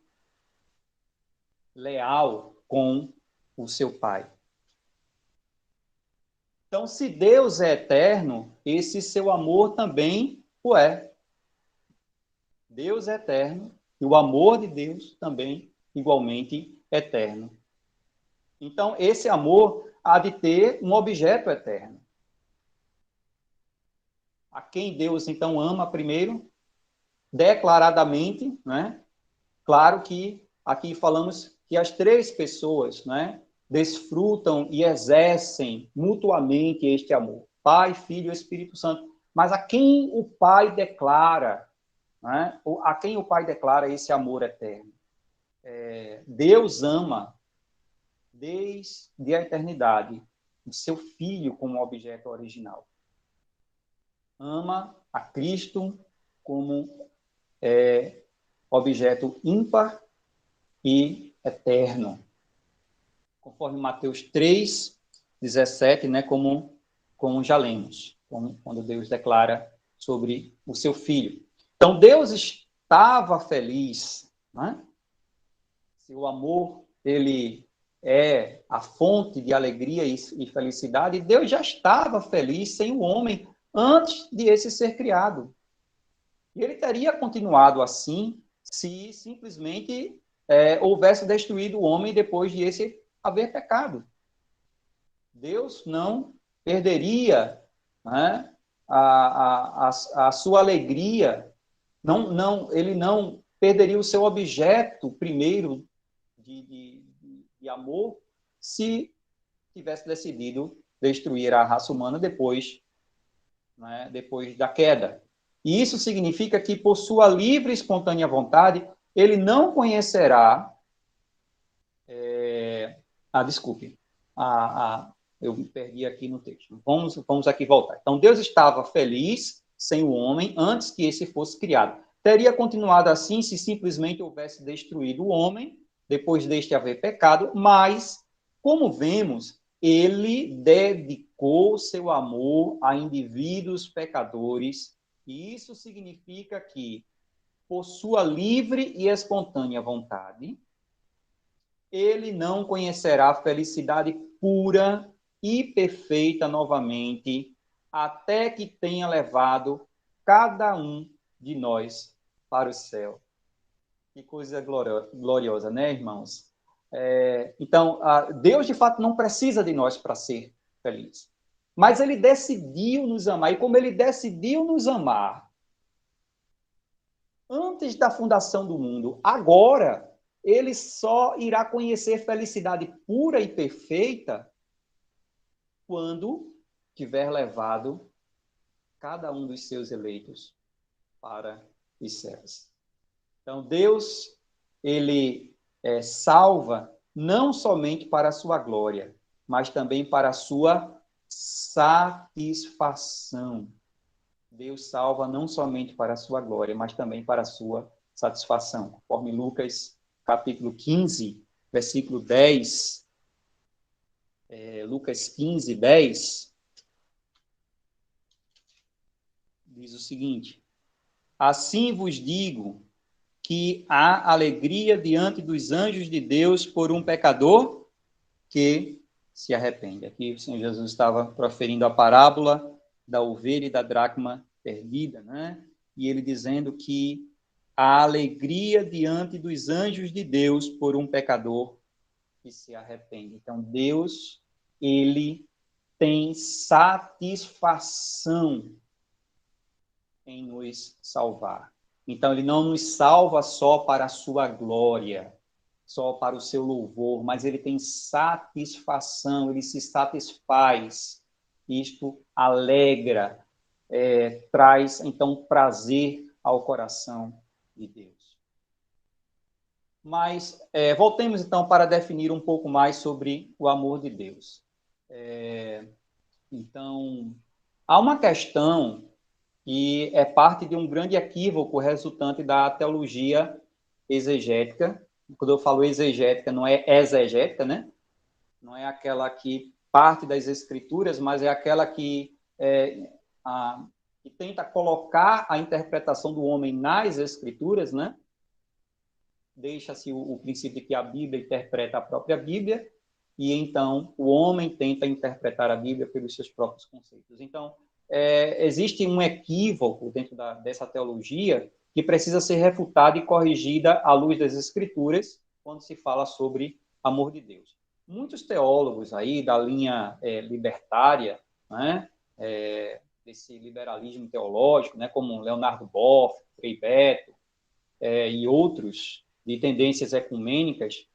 leal com o seu Pai. Então, se Deus é eterno, esse seu amor também o é. Deus é eterno e o amor de Deus também igualmente eterno. Então, esse amor há de ter um objeto eterno. A quem Deus, então, ama primeiro, declaradamente, né? Claro que aqui falamos que as três pessoas, né, desfrutam e exercem mutuamente este amor. Pai, Filho e Espírito Santo. Mas a quem o Pai declara, né? A quem o Pai declara esse amor eterno? Deus ama, desde a eternidade, o seu Filho como objeto original. Ama a Cristo como objeto ímpar e eterno. Conforme Mateus 3:17, né, como já lemos, quando Deus declara sobre o seu Filho. Então, Deus estava feliz, né? Seu amor, ele é a fonte de alegria e felicidade. Deus já estava feliz sem o homem antes de esse ser criado. E ele teria continuado assim se simplesmente houvesse destruído o homem depois de esse haver pecado. Deus não perderia, né, a sua alegria, ele não perderia o seu objeto primeiro de amor se tivesse decidido destruir a raça humana depois, né, depois da queda. E isso significa que, por sua livre e espontânea vontade, ele não conhecerá... desculpe. Eu me perdi aqui no texto. Vamos aqui voltar. Então, Deus estava feliz sem o homem antes que esse fosse criado. Teria continuado assim se simplesmente houvesse destruído o homem, depois deste haver pecado, mas, como vemos, ele dedicou seu amor a indivíduos pecadores, e isso significa que, por sua livre e espontânea vontade, ele não conhecerá a felicidade pura e perfeita novamente, até que tenha levado cada um de nós para o céu. Que coisa gloriosa, né, irmãos? Então, Deus, de fato, não precisa de nós para ser feliz. Mas ele decidiu nos amar. E como ele decidiu nos amar antes da fundação do mundo, agora ele só irá conhecer felicidade pura e perfeita quando tiver levado cada um dos seus eleitos para os céus. Então, Deus, ele salva não somente para a sua glória, mas também para a sua satisfação. Deus salva não somente para a sua glória, mas também para a sua satisfação. Conforme Lucas, capítulo 15, versículo 10, Lucas 15, 10, diz o seguinte: assim vos digo que há alegria diante dos anjos de Deus por um pecador que se arrepende. Aqui o Senhor Jesus estava proferindo a parábola da ovelha e da dracma perdida, né? E ele dizendo que há alegria diante dos anjos de Deus por um pecador que se arrepende. Então, Deus, ele tem satisfação em nos salvar. Então, ele não nos salva só para a sua glória, só para o seu louvor, mas ele tem satisfação, ele se satisfaz. Isto alegra, traz, então, prazer ao coração de Deus. Mas, voltemos, então, para definir um pouco mais sobre o amor de Deus. Então, há uma questão que é parte de um grande equívoco resultante da teologia exegética. Quando eu falo exegética, não é exegética, né? Não é aquela que parte das escrituras, mas é aquela que tenta colocar a interpretação do homem nas escrituras, né? Deixa-se o princípio de que a Bíblia interpreta a própria Bíblia, e então o homem tenta interpretar a Bíblia pelos seus próprios conceitos. Então, existe um equívoco dentro dessa teologia que precisa ser refutada e corrigida à luz das Escrituras quando se fala sobre amor de Deus. Muitos teólogos aí da linha libertária, né, desse liberalismo teológico, né, como Leonardo Boff, Frei Beto e outros de tendências ecumênicas,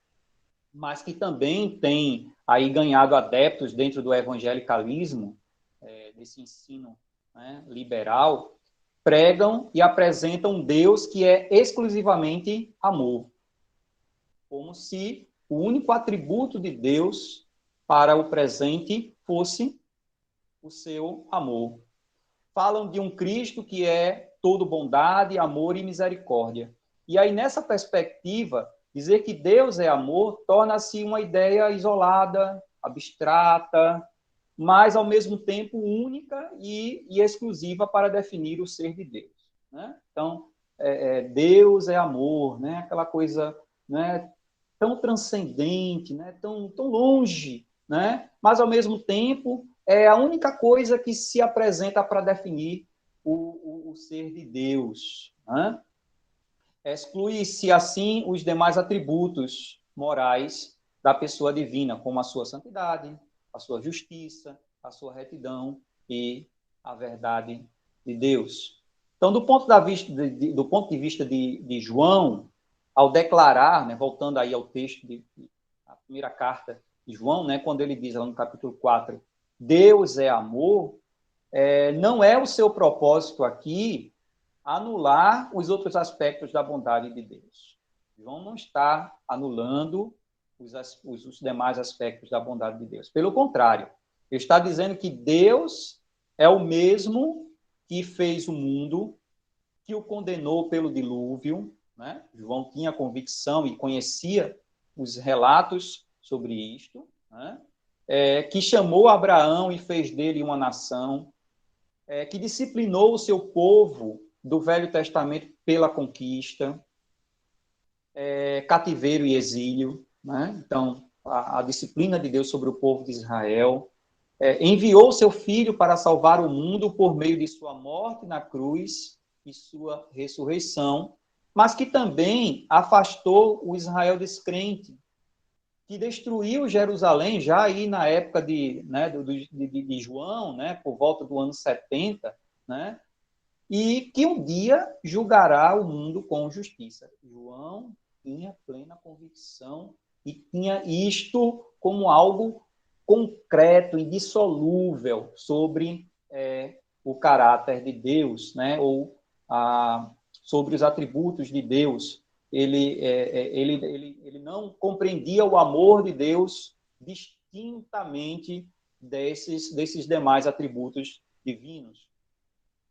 mas que também têm aí ganhado adeptos dentro do evangelicalismo, esse ensino, né, liberal, pregam e apresentam um Deus que é exclusivamente amor, como se o único atributo de Deus para o presente fosse o seu amor. Falam de um Cristo que é todo bondade, amor e misericórdia. E aí, nessa perspectiva, dizer que Deus é amor torna-se uma ideia isolada, abstrata, mas, ao mesmo tempo, única e exclusiva para definir o ser de Deus. Né? Então, Deus é amor, né? Aquela coisa, né, tão transcendente, né? tão longe, né? Mas, ao mesmo tempo, é a única coisa que se apresenta para definir o ser de Deus. Né? Exclui-se, assim, os demais atributos morais da pessoa divina, como a sua santidade, a sua justiça, a sua retidão e a verdade de Deus. Então, do ponto de vista de João, ao declarar, né, voltando aí ao texto da primeira carta de João, né, quando ele diz lá no capítulo 4, Deus é amor, não é o seu propósito aqui anular os outros aspectos da bondade de Deus. João não está anulando os demais aspectos da bondade de Deus. Pelo contrário, ele está dizendo que Deus é o mesmo que fez o mundo, que o condenou pelo dilúvio, né? João tinha convicção e conhecia os relatos sobre isto, né? Que chamou Abraão e fez dele uma nação, que disciplinou o seu povo do Velho Testamento pela conquista, cativeiro e exílio, né? Então, a disciplina de Deus sobre o povo de Israel, enviou seu Filho para salvar o mundo por meio de sua morte na cruz e sua ressurreição, mas que também afastou o Israel descrente, que destruiu Jerusalém já aí na época de João, né, por volta do ano 70, né, e que um dia julgará o mundo com justiça. João tinha plena convicção e tinha isto como algo concreto, indissolúvel sobre o caráter de Deus, né, ou sobre os atributos de Deus. Ele não compreendia o amor de Deus distintamente desses demais atributos divinos.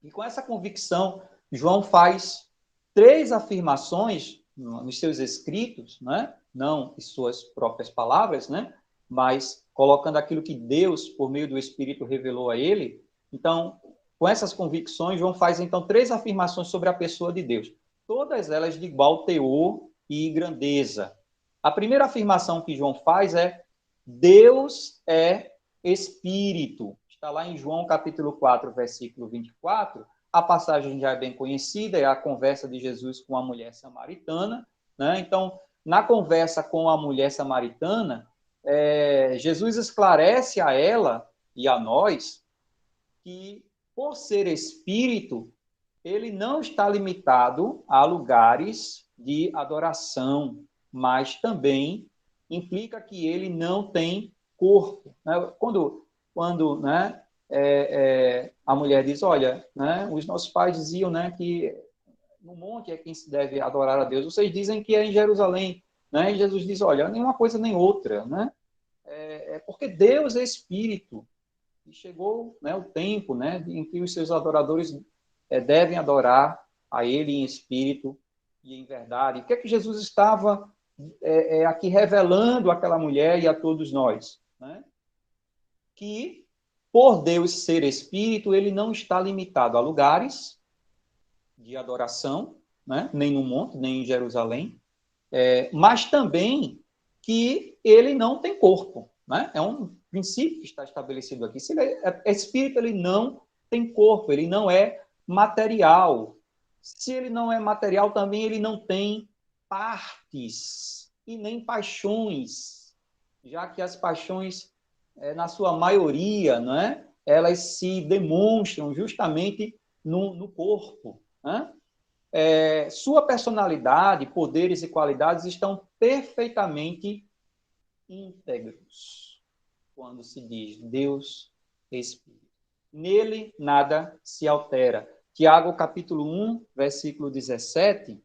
E com essa convicção, João faz 3 afirmações nos seus escritos, né? Não em suas próprias palavras, né? Mas colocando aquilo que Deus, por meio do Espírito, revelou a ele. Então, com essas convicções, João faz, então, 3 afirmações sobre a pessoa de Deus. Todas elas de igual teor e grandeza. A primeira afirmação que João faz é: Deus é Espírito. Está lá em João capítulo 4, versículo 24. A passagem já é bem conhecida, é a conversa de Jesus com a mulher samaritana. Né? Então, na conversa com a mulher samaritana, Jesus esclarece a ela e a nós que, por ser Espírito, ele não está limitado a lugares de adoração, mas também implica que ele não tem corpo. Né? Quando né, a mulher diz, olha, né, os nossos pais diziam, né, que no monte é quem se deve adorar a Deus, vocês dizem que é em Jerusalém. Né? E Jesus diz, olha, nem uma coisa nem outra. Né? Porque Deus é Espírito. E chegou, né, o tempo, né, em que os seus adoradores devem adorar a Ele em espírito e em verdade. O que é que Jesus estava aqui revelando àquela mulher e a todos nós? Né? Que, por Deus ser Espírito, Ele não está limitado a lugares de adoração, né, nem no monte, nem em Jerusalém, mas também que Ele não tem corpo. Né? É um princípio que está estabelecido aqui. Se ele é espírito, ele não tem corpo, ele não é material. Se ele não é material, também ele não tem partes e nem paixões, já que as paixões, na sua maioria, não é? Elas se demonstram justamente no corpo. Né? Sua personalidade, poderes e qualidades estão perfeitamente íntegros quando se diz Deus Espírito. nele nada se altera. Tiago, capítulo 1, versículo 17.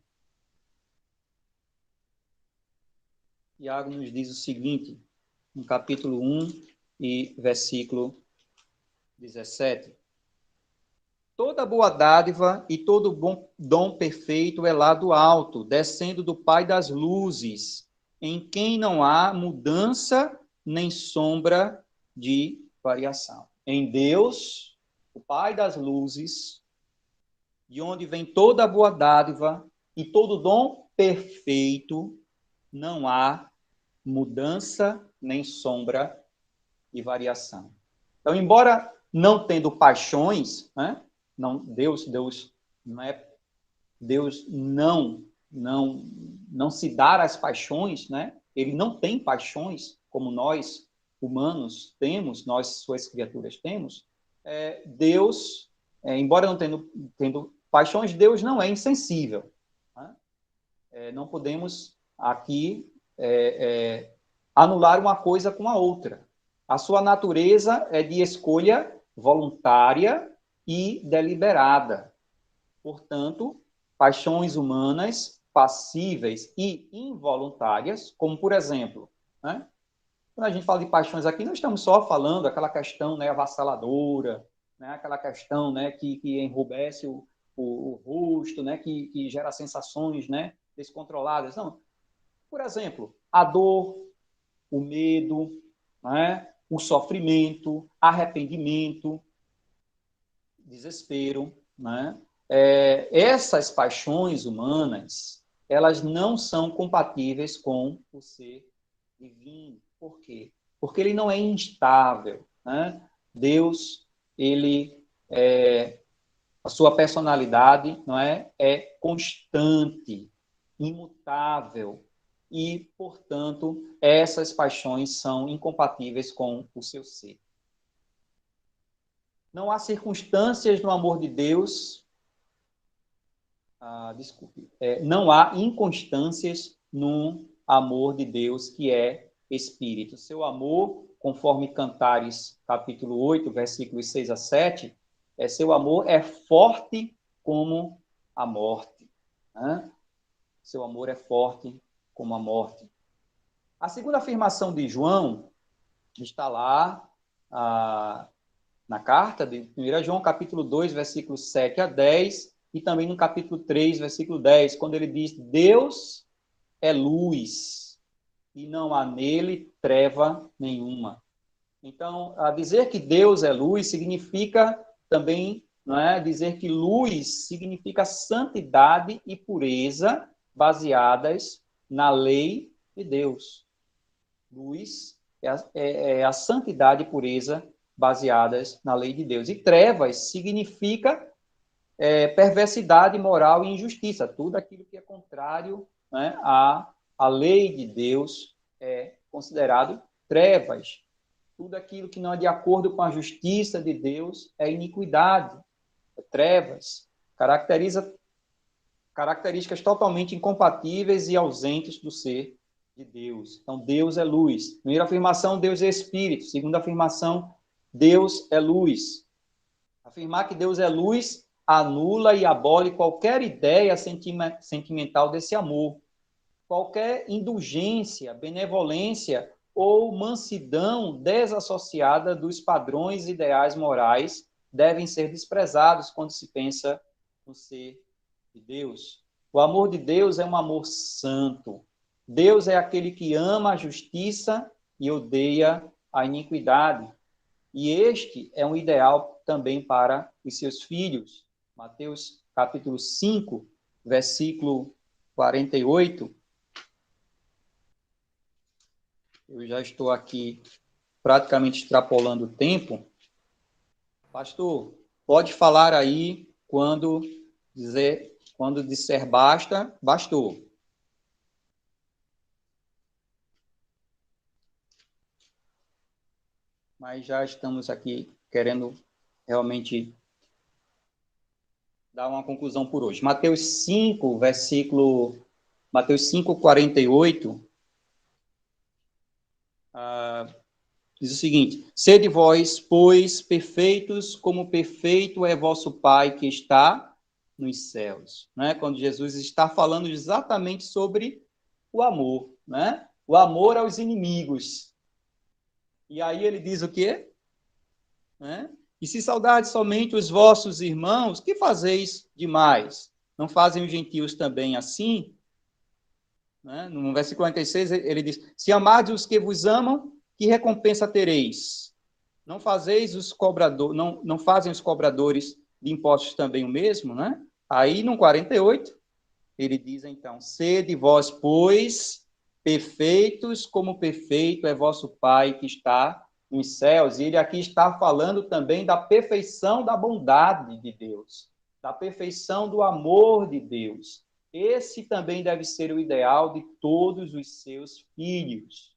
Tiago nos diz o seguinte, no capítulo 1 e versículo 17. Toda boa dádiva e todo bom dom perfeito é lá do alto, descendo do Pai das luzes, em quem não há mudança nem sombra de variação. Em Deus, o Pai das luzes, de onde vem toda a boa dádiva e todo dom perfeito, não há mudança nem sombra de variação. Então, embora não tendo paixões, né? Não, Deus não é Deus não se dá às paixões, né? Ele não tem paixões como nós humanos temos, nós suas criaturas temos. Deus, embora não tendo paixões, Deus não é insensível. Né? Não podemos aqui anular uma coisa com a outra. A sua natureza é de escolha voluntária e deliberada. Portanto, paixões humanas passíveis e involuntárias, como, por exemplo, né? Quando a gente fala de paixões aqui, não estamos só falando aquela questão, né, avassaladora, né, aquela questão, né, que enrubesce o rosto, né, que gera sensações, né, descontroladas. Não. Por exemplo, a dor, o medo, né, o sofrimento, arrependimento, desespero, né? Essas paixões humanas, elas não são compatíveis com o ser divino. Por quê? Porque ele não é instável, né? Deus, a sua personalidade, não é constante, imutável, e, portanto, essas paixões são incompatíveis com o seu ser. Não há circunstâncias no amor de Deus, não há inconstâncias no amor de Deus, que é Espírito. Seu amor, conforme Cantares, capítulo 8, versículos 6 a 7, seu amor é forte como a morte. Né? Seu amor é forte como a morte. A segunda afirmação de João está lá na carta de 1 João, capítulo 2, versículos 7 a 10, e também no capítulo 3, versículo 10, quando ele diz: Deus é luz, e não há nele treva nenhuma. Então, a dizer que Deus é luz significa também, não é, dizer que luz significa santidade e pureza baseadas na lei de Deus. Luz é a santidade e pureza baseadas na lei de Deus. E trevas significa perversidade moral e injustiça. Tudo aquilo que é contrário, né, à lei de Deus é considerado trevas. Tudo aquilo que não é de acordo com a justiça de Deus é iniquidade, é trevas. Características totalmente incompatíveis e ausentes do ser de Deus. Então, Deus é luz. Primeira afirmação, Deus é espírito. Segunda afirmação, Deus é luz. Afirmar que Deus é luz anula e abole qualquer ideia sentimental desse amor. Qualquer indulgência, benevolência ou mansidão desassociada dos padrões ideais morais devem ser desprezados quando se pensa no ser de Deus. O amor de Deus é um amor santo. Deus é aquele que ama a justiça e odeia a iniquidade. E este é um ideal também para os seus filhos. Mateus capítulo 5, versículo 48. Eu já estou aqui praticamente extrapolando o tempo. Pastor, pode falar aí quando disser basta, bastou. Mas já estamos aqui querendo realmente dar uma conclusão por hoje. Mateus 5, 48, Diz o seguinte: sede vós, pois, perfeitos, como perfeito é vosso Pai que está nos céus. Né? Quando Jesus está falando exatamente sobre o amor, né? O amor aos inimigos. E aí ele diz o quê? Né? E se saudades somente os vossos irmãos, que fazeis demais? Não fazem os gentios também assim? Né? No versículo 46, ele diz: se amardes os que vos amam, que recompensa tereis? Não fazeis os cobradores, não fazem os cobradores de impostos também o mesmo, né? Aí, no 48, ele diz, então, sede vós, pois, perfeitos, como perfeito é vosso Pai que está nos céus. E ele aqui está falando também da perfeição da bondade de Deus, da perfeição do amor de Deus. Esse também deve ser o ideal de todos os seus filhos.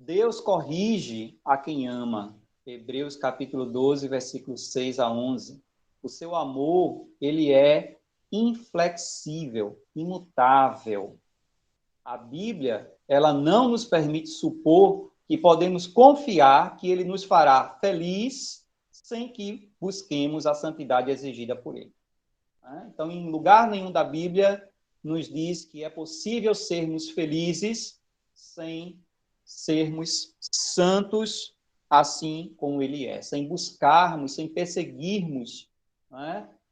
Deus corrige a quem ama. Hebreus capítulo 12, versículos 6 a 11. O seu amor, ele é inflexível, imutável. A Bíblia, ela não nos permite supor que podemos confiar que ele nos fará feliz sem que busquemos a santidade exigida por ele. Então, em lugar nenhum da Bíblia nos diz que é possível sermos felizes sem sermos santos assim como ele é, sem buscarmos, sem perseguirmos,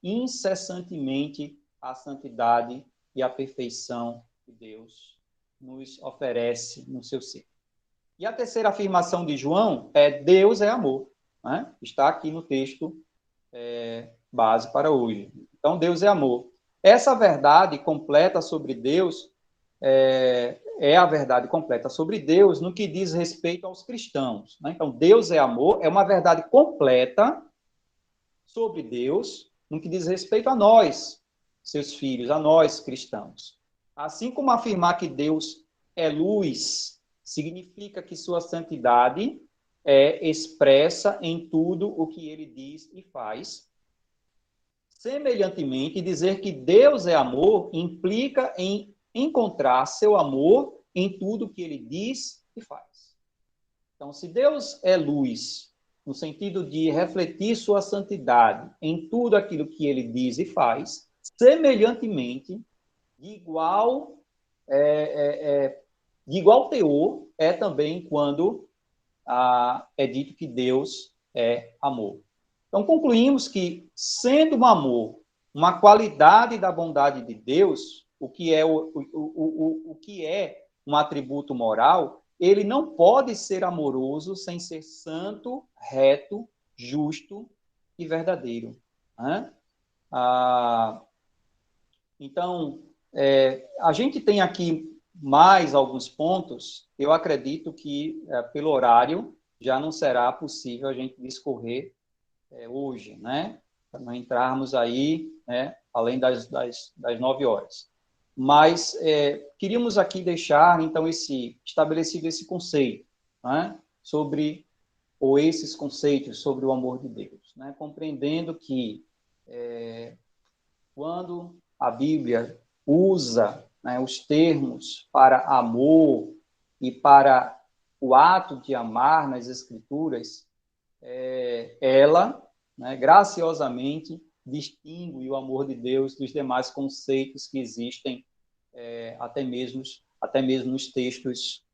incessantemente a santidade e a perfeição que Deus nos oferece no seu ser. E a terceira afirmação de João é: Deus é amor. Está aqui no texto base para hoje. Então, Deus é amor. Essa verdade completa sobre Deus é a verdade completa sobre Deus no que diz respeito aos cristãos. Então, Deus é amor, é uma verdade completa sobre Deus no que diz respeito a nós, seus filhos, a nós, cristãos. Assim como afirmar que Deus é luz significa que sua santidade é expressa em tudo o que ele diz e faz. Semelhantemente, dizer que Deus é amor implica em encontrar seu amor em tudo que ele diz e faz. Então, se Deus é luz, no sentido de refletir sua santidade em tudo aquilo que ele diz e faz, semelhantemente, de igual teor é também quando é dito que Deus é amor. Então, concluímos que, sendo o amor uma qualidade da bondade de Deus, o que é um atributo moral, ele não pode ser amoroso sem ser santo, reto, justo e verdadeiro. Então, a gente tem aqui mais alguns pontos. Eu acredito que, pelo horário, já não será possível a gente discorrer hoje, para não entrarmos aí, além das 9 horas. Mas queríamos aqui deixar, então, estabelecido esse conceito, ou esses conceitos sobre o amor de Deus, compreendendo que quando a Bíblia usa os termos para amor e para o ato de amar nas Escrituras, ela, graciosamente, distingue o amor de Deus dos demais conceitos que existem até mesmo nos textos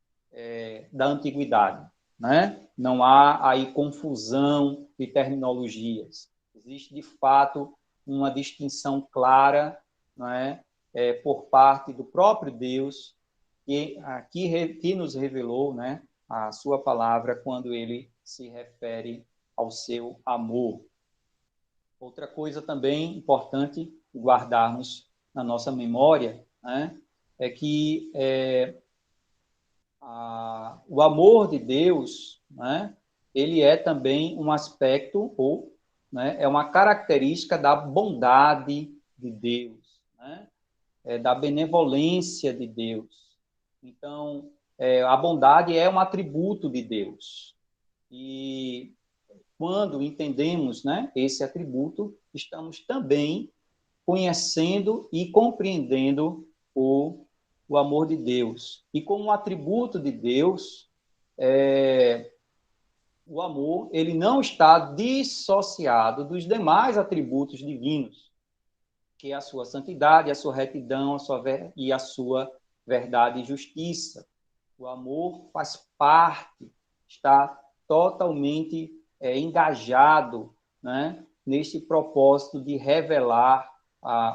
da antiguidade. Não há aí confusão de terminologias. Existe, de fato, uma distinção clara por parte do próprio Deus, que nos revelou a sua palavra quando ele se refere ao seu amor. Outra coisa também importante guardarmos na nossa memória é que o amor de Deus, ele é também um aspecto, é uma característica da bondade de Deus, da benevolência de Deus. Então, a bondade é um atributo de Deus. E quando entendemos esse atributo, estamos também conhecendo e compreendendo o amor de Deus. E como um atributo de Deus, o amor, ele não está dissociado dos demais atributos divinos, que é a sua santidade, a sua retidão, e a sua verdade e justiça. O amor faz parte, está totalmente engajado, né, neste propósito de revelar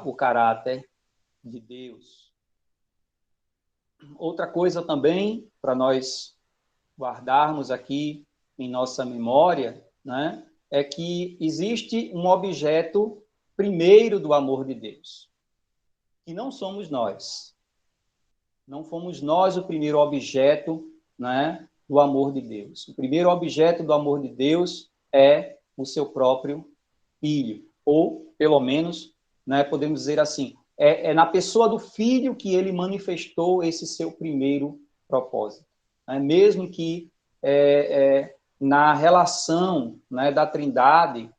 o caráter de Deus. Outra coisa também, para nós guardarmos aqui em nossa memória, né, é que existe um objeto primeiro do amor de Deus, que não somos nós. Não fomos nós o primeiro objeto, né, do amor de Deus. O primeiro objeto do amor de Deus é o seu próprio Filho. Ou, pelo menos, né, podemos dizer assim, é na pessoa do Filho que ele manifestou esse seu primeiro propósito. Né? Mesmo que na relação, né, da Trindade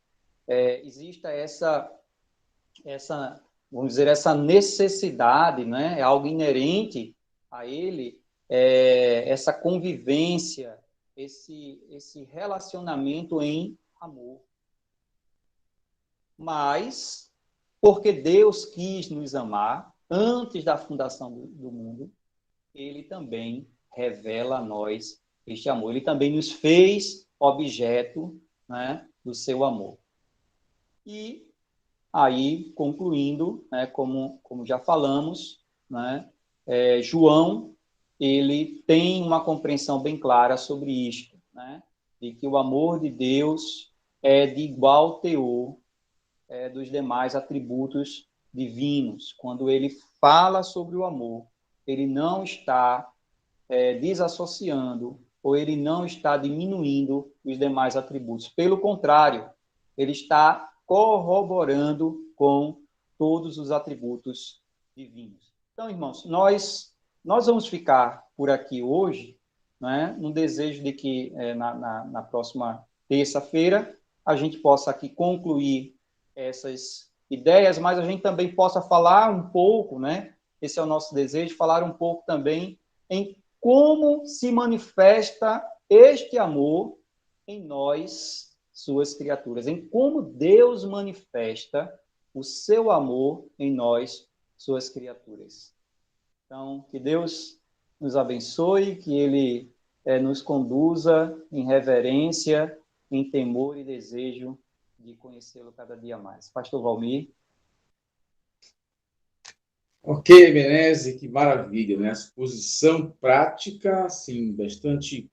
exista essa, vamos dizer, essa necessidade, né, é algo inerente a ele, essa convivência, esse relacionamento em amor. Mas, porque Deus quis nos amar antes da fundação do mundo, ele também revela a nós este amor. Ele também nos fez objeto, né, do seu amor. E aí, concluindo, né, como já falamos, né, João, ele tem uma compreensão bem clara sobre isto, né, de que o amor de Deus é de igual teor dos demais atributos divinos. Quando ele fala sobre o amor, ele não está desassociando ou ele não está diminuindo os demais atributos. Pelo contrário, ele está corroborando com todos os atributos divinos. Então, irmãos, nós vamos ficar por aqui hoje, né, no desejo de que na próxima terça-feira a gente possa aqui concluir essas ideias, mas a gente também possa falar um pouco, né, esse é o nosso desejo, falar um pouco também em como se manifesta este amor em nós, suas criaturas, em como Deus manifesta o seu amor em nós, suas criaturas. Então, que Deus nos abençoe, que Ele nos conduza em reverência, em temor e desejo de conhecê-lo cada dia mais. Pastor Valmir. Ok, Menezes, que maravilha, né? Exposição prática, assim, bastante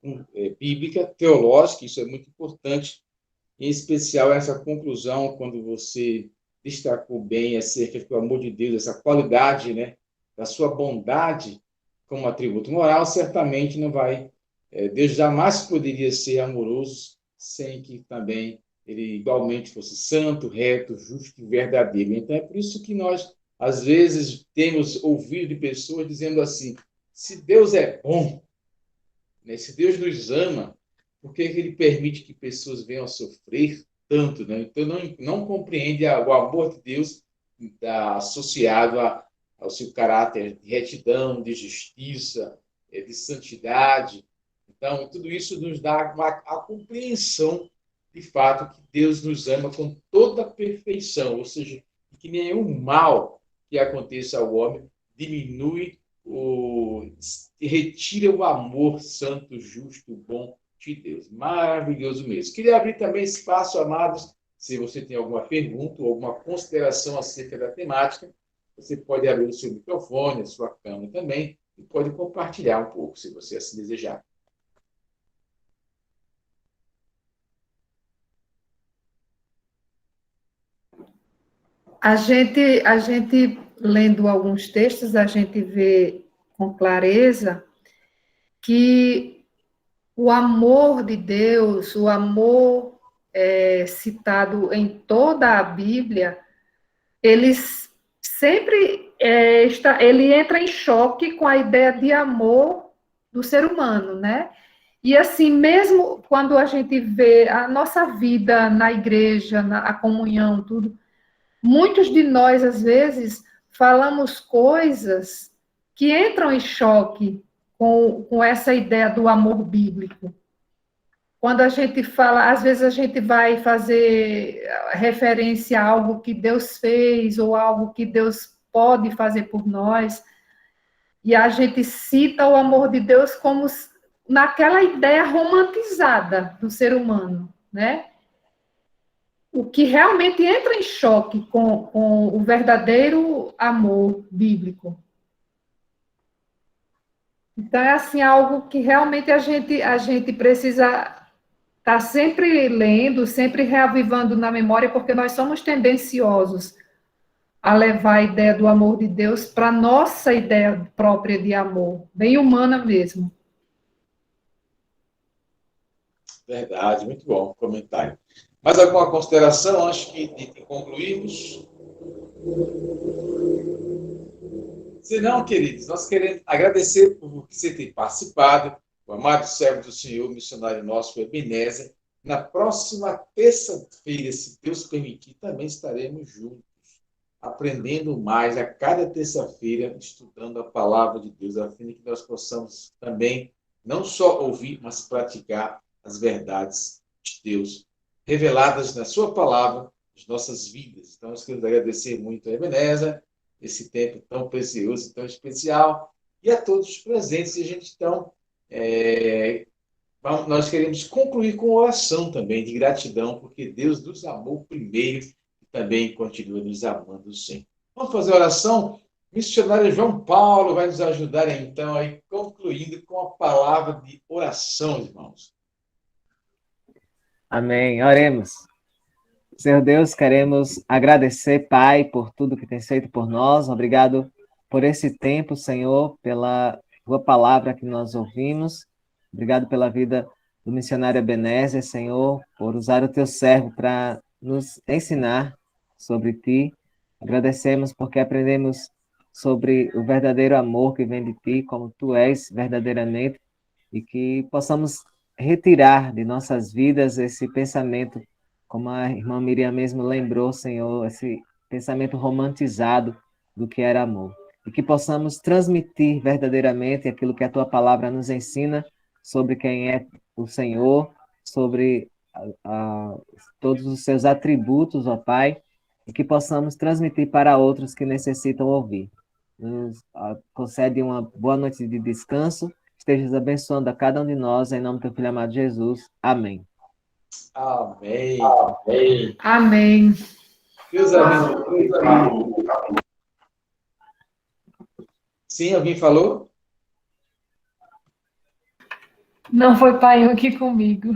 bíblica, teológica, isso é muito importante, em especial essa conclusão, quando você destacou bem acerca do amor de Deus, essa qualidade, né, da sua bondade como atributo moral, certamente não vai... Deus jamais poderia ser amoroso sem que também ele igualmente fosse santo, reto, justo e verdadeiro. Então, é por isso que nós, às vezes, temos ouvido de pessoas dizendo assim, se Deus é bom, né, se Deus nos ama, por que ele permite que pessoas venham a sofrer tanto? Né? Então, não compreende o amor de Deus associado ao seu caráter de retidão, de justiça, de santidade. Então, tudo isso nos dá a compreensão, de fato, que Deus nos ama com toda a perfeição, ou seja, que nenhum mal que aconteça ao homem diminui retira o amor santo, justo, bom de Deus. Maravilhoso mesmo. Queria abrir também espaço, amados, se você tem alguma pergunta ou alguma consideração acerca da temática, você pode abrir o seu microfone, a sua câmera também, e pode compartilhar um pouco, se você assim desejar. A gente lendo alguns textos, a gente vê com clareza que o amor de Deus, o amor citado em toda a Bíblia, ele sempre ele entra em choque com a ideia de amor do ser humano, né? E assim, mesmo quando a gente vê a nossa vida na igreja, a comunhão, tudo, muitos de nós, às vezes, falamos coisas que entram em choque com essa ideia do amor bíblico. Quando a gente fala, às vezes a gente vai fazer referência a algo que Deus fez ou algo que Deus pode fazer por nós, e a gente cita o amor de Deus como naquela ideia romantizada do ser humano, né? O que realmente entra em choque com o verdadeiro amor bíblico. Então, é assim, algo que realmente a gente precisa estar sempre lendo, sempre reavivando na memória, porque nós somos tendenciosos a levar a ideia do amor de Deus para a nossa ideia própria de amor, bem humana mesmo. Verdade, muito bom o comentário. Mais alguma consideração antes de concluirmos? Se não, queridos, nós queremos agradecer por você ter participado, o amado servo do Senhor, missionário nosso, Ebenezer. Na próxima terça-feira, se Deus permitir, também estaremos juntos, aprendendo mais a cada terça-feira, estudando a palavra de Deus, a fim de que nós possamos também não só ouvir, mas praticar as verdades de Deus, reveladas na sua palavra, nas nossas vidas. Então, nós queremos agradecer muito a Ebenezer, esse tempo tão precioso, tão especial, e a todos os presentes. E a gente, então, nós queremos concluir com oração também, de gratidão, porque Deus nos amou primeiro e também continua nos amando sempre. Vamos fazer a oração? O missionário João Paulo vai nos ajudar, então, aí, concluindo com a palavra de oração, irmãos. Amém. Oremos. Senhor Deus, queremos agradecer, Pai, por tudo que tem feito por nós. Obrigado por esse tempo, Senhor, pela tua palavra que nós ouvimos. Obrigado pela vida do missionário Ebenezer, Senhor, por usar o teu servo para nos ensinar sobre ti. Agradecemos porque aprendemos sobre o verdadeiro amor que vem de ti, como tu és verdadeiramente, e que possamos retirar de nossas vidas esse pensamento, como a irmã Miriam mesmo lembrou, Senhor, esse pensamento romantizado do que era amor. E que possamos transmitir verdadeiramente aquilo que a tua palavra nos ensina sobre quem é o Senhor, sobre todos os seus atributos, ó Pai, e que possamos transmitir para outros que necessitam ouvir. Nos concede uma boa noite de descanso, estejas abençoando a cada um de nós, em nome do teu Filho amado Jesus. Amém. Amém. Amém. Amém. Deus abençoe. Sim, alguém falou? Não, foi pai aqui comigo.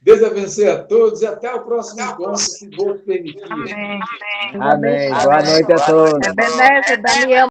Deus abençoe a todos e até o próximo encontro, se Deus permitir. Amém. Amém. Boa noite a todos. Ebenezer, Daniel.